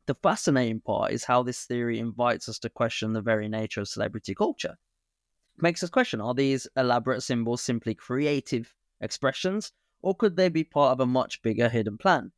The fascinating part is how this theory invites us to question the very nature of celebrity culture. It makes us question, are these elaborate symbols simply creative expressions, or could they be part of a much bigger hidden plan?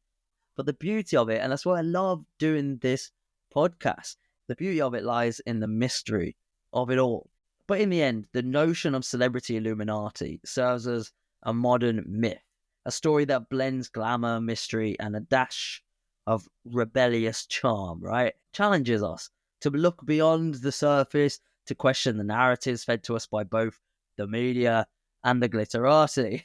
But the beauty of it, and that's why I love doing this podcast, the beauty of it lies in the mystery of it all. But in the end, the notion of celebrity Illuminati serves as a modern myth, a story that blends glamour, mystery, and a dash of rebellious charm, right? Challenges us to look beyond the surface, to question the narratives fed to us by both the media and the glitterati.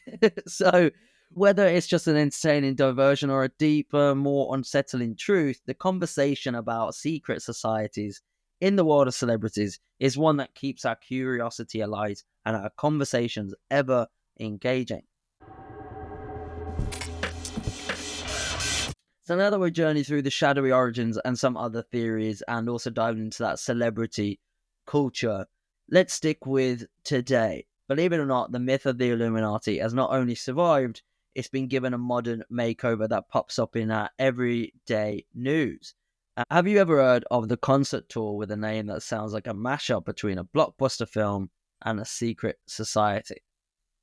So whether it's just an entertaining diversion or a deeper, more unsettling truth, the conversation about secret societies in the world of celebrities is one that keeps our curiosity alive and our conversations ever engaging. So now that we're journeying through the shadowy origins and some other theories and also diving into that celebrity culture, let's stick with today. Believe it or not, the myth of the Illuminati has not only survived, it's been given a modern makeover that pops up in our everyday news. Have you ever heard of the concert tour with a name that sounds like a mashup between a blockbuster film and a secret society?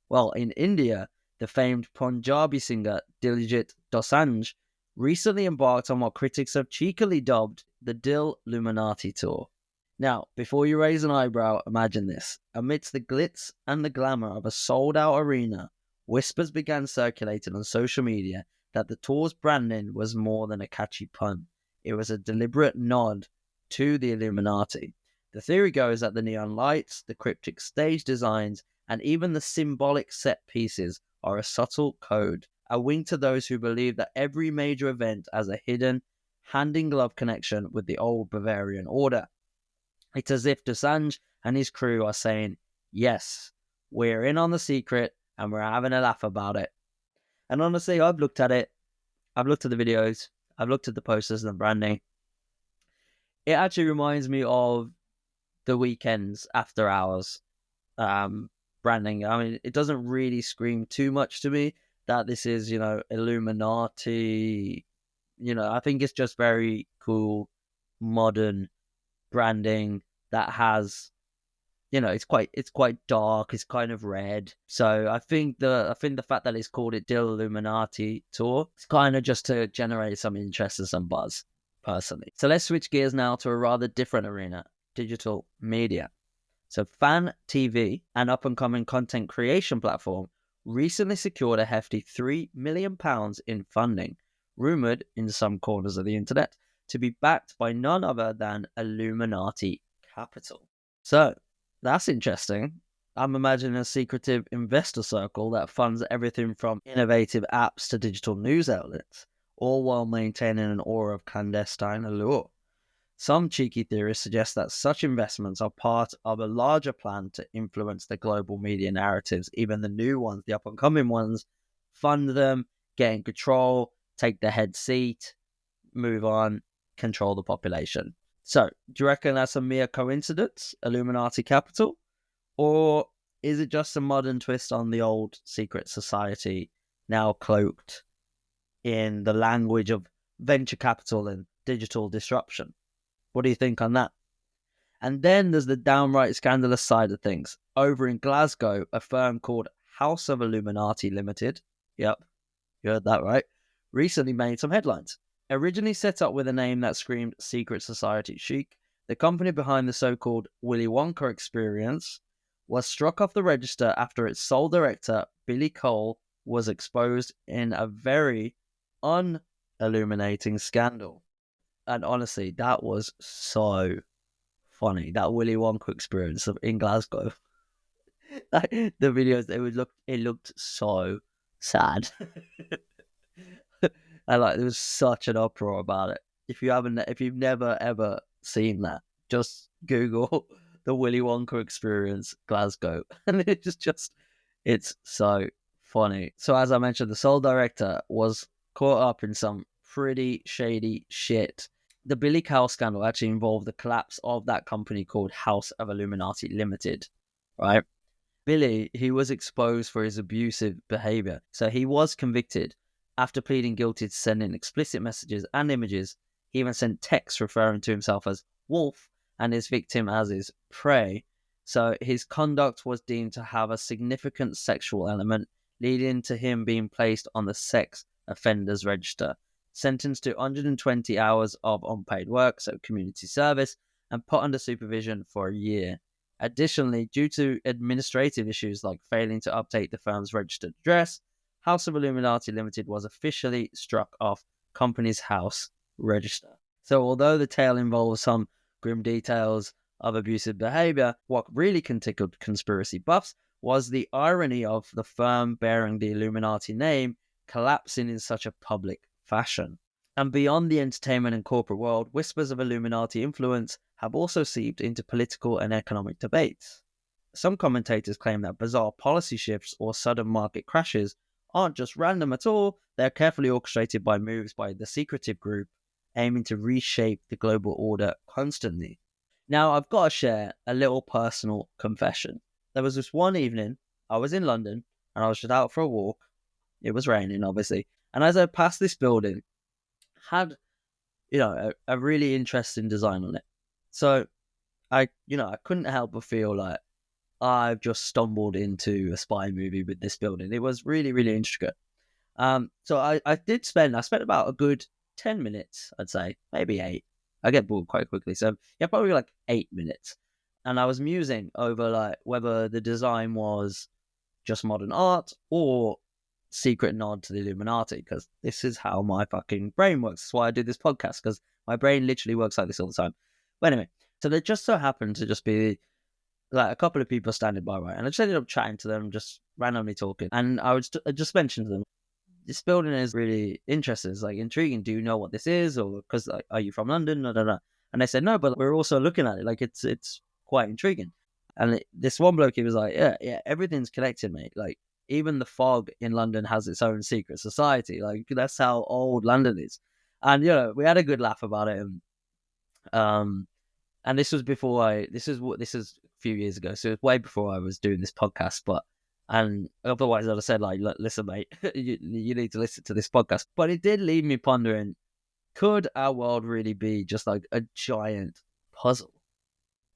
Well, in India, the famed Punjabi singer Diljit Dosanjh recently embarked on what critics have cheekily dubbed the Illuminati tour. Now, before you raise an eyebrow, imagine this. Amidst the glitz and the glamour of a sold-out arena, whispers began circulating on social media that the tour's branding was more than a catchy pun. It was a deliberate nod to the Illuminati. The theory goes that the neon lights, the cryptic stage designs, and even the symbolic set pieces are a subtle code, a wink to those who believe that every major event has a hidden, hand-in-glove connection with the old Bavarian order. It's as if Dosanjh and his crew are saying, yes, we're in on the secret and we're having a laugh about it. And honestly, I've looked at it. I've looked at the videos. I've looked at the posters and the branding. It actually reminds me of the Weeknd's After Hours branding. I mean, it doesn't really scream too much to me that this is, Illuminati. I think it's just very cool, modern branding that has it's quite dark. It's kind of red. So I think the fact that it's called it Dill Illuminati Tour, it's kind of just to generate some interest and some buzz, personally. So let's switch gears now to a rather different arena: digital media. So Fan TV, an up-and-coming content creation platform, recently secured a hefty £3 million in funding, rumoured in some corners of the internet to be backed by none other than Illuminati Capital. So, that's interesting. I'm imagining a secretive investor circle that funds everything from innovative apps to digital news outlets, all while maintaining an aura of clandestine allure. Some cheeky theorists suggest that such investments are part of a larger plan to influence the global media narratives, even the new ones, the up-and-coming ones, fund them, get in control, take the head seat, move on, control the population. So, do you reckon that's a mere coincidence, Illuminati Capital? Or is it just a modern twist on the old secret society, now cloaked in the language of venture capital and digital disruption? What do you think on that? And then there's the downright scandalous side of things. Over in Glasgow, a firm called House of Illuminati Limited, yep, you heard that right, recently made some headlines. Originally set up with a name that screamed secret society chic, the company behind the so-called Willy Wonka experience was struck off the register after its sole director, Billy Cole, was exposed in a very unilluminating scandal. And honestly, that was so funny. That Willy Wonka experience in Glasgow. Like, the videos, it looked so sad. And there was such an uproar about it. If you've never ever seen that, just Google the Willy Wonka experience Glasgow, and it's so funny. So as I mentioned, the sole director was caught up in some pretty shady shit. The Billy Cowell scandal actually involved the collapse of that company called House of Illuminati Limited, right? Billy, he was exposed for his abusive behavior, so he was convicted. After pleading guilty to sending explicit messages and images, he even sent texts referring to himself as Wolf and his victim as his prey. So his conduct was deemed to have a significant sexual element, leading to him being placed on the sex offenders register, sentenced to 120 hours of unpaid work, so community service, and put under supervision for a year. Additionally, due to administrative issues like failing to update the firm's registered address, House of Illuminati Limited was officially struck off Companies House register. So although the tale involves some grim details of abusive behavior, what really tickled conspiracy buffs was the irony of the firm bearing the Illuminati name collapsing in such a public fashion. And beyond the entertainment and corporate world, whispers of Illuminati influence have also seeped into political and economic debates. Some commentators claim that bizarre policy shifts or sudden market crashes aren't just random at all, they're carefully orchestrated by moves by the secretive group aiming to reshape the global order constantly. Now, I've got to share a little personal confession. There was this one evening, I was in London, and I was just out for a walk. It was raining, obviously. And as I passed this building, had, a really interesting design on it. So, I couldn't help but feel like I've just stumbled into a spy movie with this building. It was really, really intricate. So I spent about a good 10 minutes, I'd say, maybe 8. I get bored quite quickly. So yeah, probably like 8 minutes. And I was musing over whether the design was just modern art or secret nod to the Illuminati, because this is how my fucking brain works. That's why I do this podcast, because my brain literally works like this all the time. But anyway, so there just so happened to just be a couple of people standing by, right? And I just ended up chatting to them, just randomly talking. And I just mentioned to them, this building is really interesting. It's intriguing. Do you know what this is? Or because are you from London? No. And they said, no, but we're also looking at it. It's quite intriguing. And this one bloke, he was like, yeah, everything's connected, mate. Even the fog in London has its own secret society. That's how old London is. And, we had a good laugh about it. And this was before this is a few years ago. So it's way before I was doing this podcast, and otherwise I'd have said listen, mate, you need to listen to this podcast. But it did leave me pondering, could our world really be just a giant puzzle?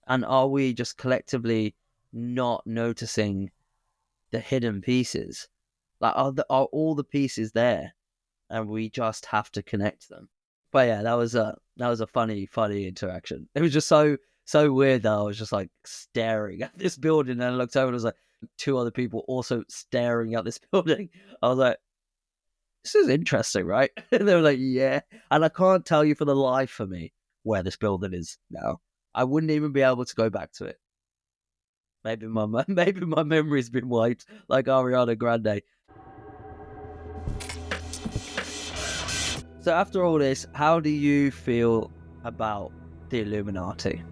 And are we just collectively not noticing the hidden pieces? Like, are all the pieces there, and we just have to connect them? But yeah, that was a funny interaction. It was just so weird that I was just like staring at this building, and I looked over and I was like, two other people also staring at this building. I was like, this is interesting, right? And they were like, yeah. And I can't tell you for the life of me where this building is now. I wouldn't even be able to go back to it. Maybe my memory's been wiped like Ariana Grande. So after all this, how do you feel about the Illuminati?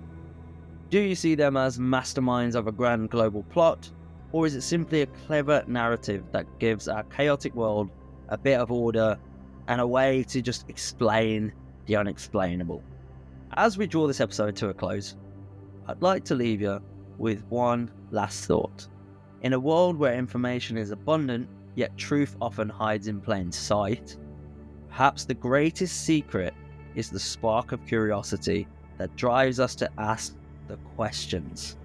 Do you see them as masterminds of a grand global plot, or is it simply a clever narrative that gives our chaotic world a bit of order and a way to just explain the unexplainable? As we draw this episode to a close, I'd like to leave you with one last thought. In a world where information is abundant, yet truth often hides in plain sight, perhaps the greatest secret is the spark of curiosity that drives us to ask the questions.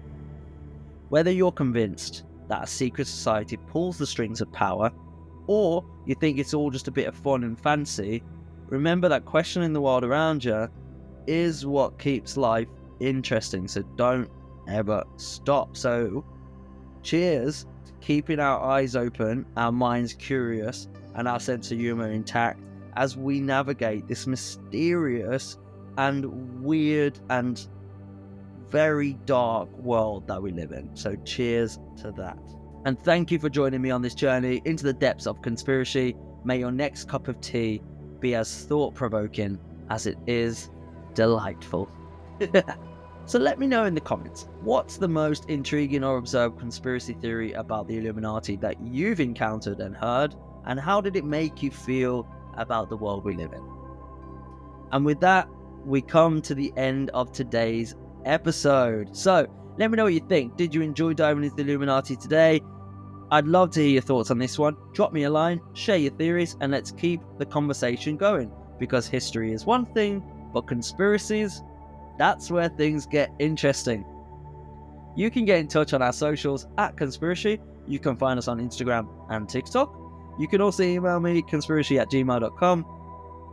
Whether you're convinced that a secret society pulls the strings of power, or you think it's all just a bit of fun and fancy, remember that questioning the world around you is what keeps life interesting, so don't ever stop. So cheers to keeping our eyes open, our minds curious, and our sense of humour intact as we navigate this mysterious and weird and very dark world that we live in. So cheers to that. And thank you for joining me on this journey into the depths of conspiracy. May your next cup of tea be as thought-provoking as it is delightful. So let me know in the comments, what's the most intriguing or observed conspiracy theory about the Illuminati that you've encountered and heard, and how did it make you feel about the world we live in? And with that, we come to the end of today's episode. So let me know what you think. Did you enjoy diving into the Illuminati today? I'd love to hear your thoughts on this one. Drop me a line, share your theories, and let's keep the conversation going, because history is one thing, but conspiracies, that's where things get interesting. You can get in touch on our socials at Conspiracy. You can find us on Instagram and TikTok. You can also email me, conspiracy@gmail.com.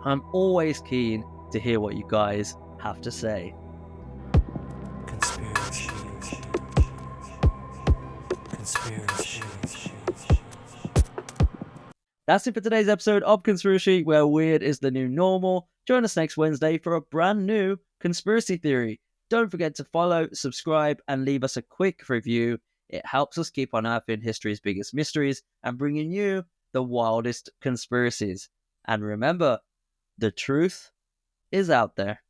I'm always keen to hear what you guys have to say. Conspiracy. Conspiracy. That's it for today's episode of Conspiracy, where weird is the new normal. Join us next Wednesday for a brand new conspiracy theory. Don't forget to follow, subscribe, and leave us a quick review. It helps us keep unearthing history's biggest mysteries and bringing you the wildest conspiracies. And remember, the truth is out there.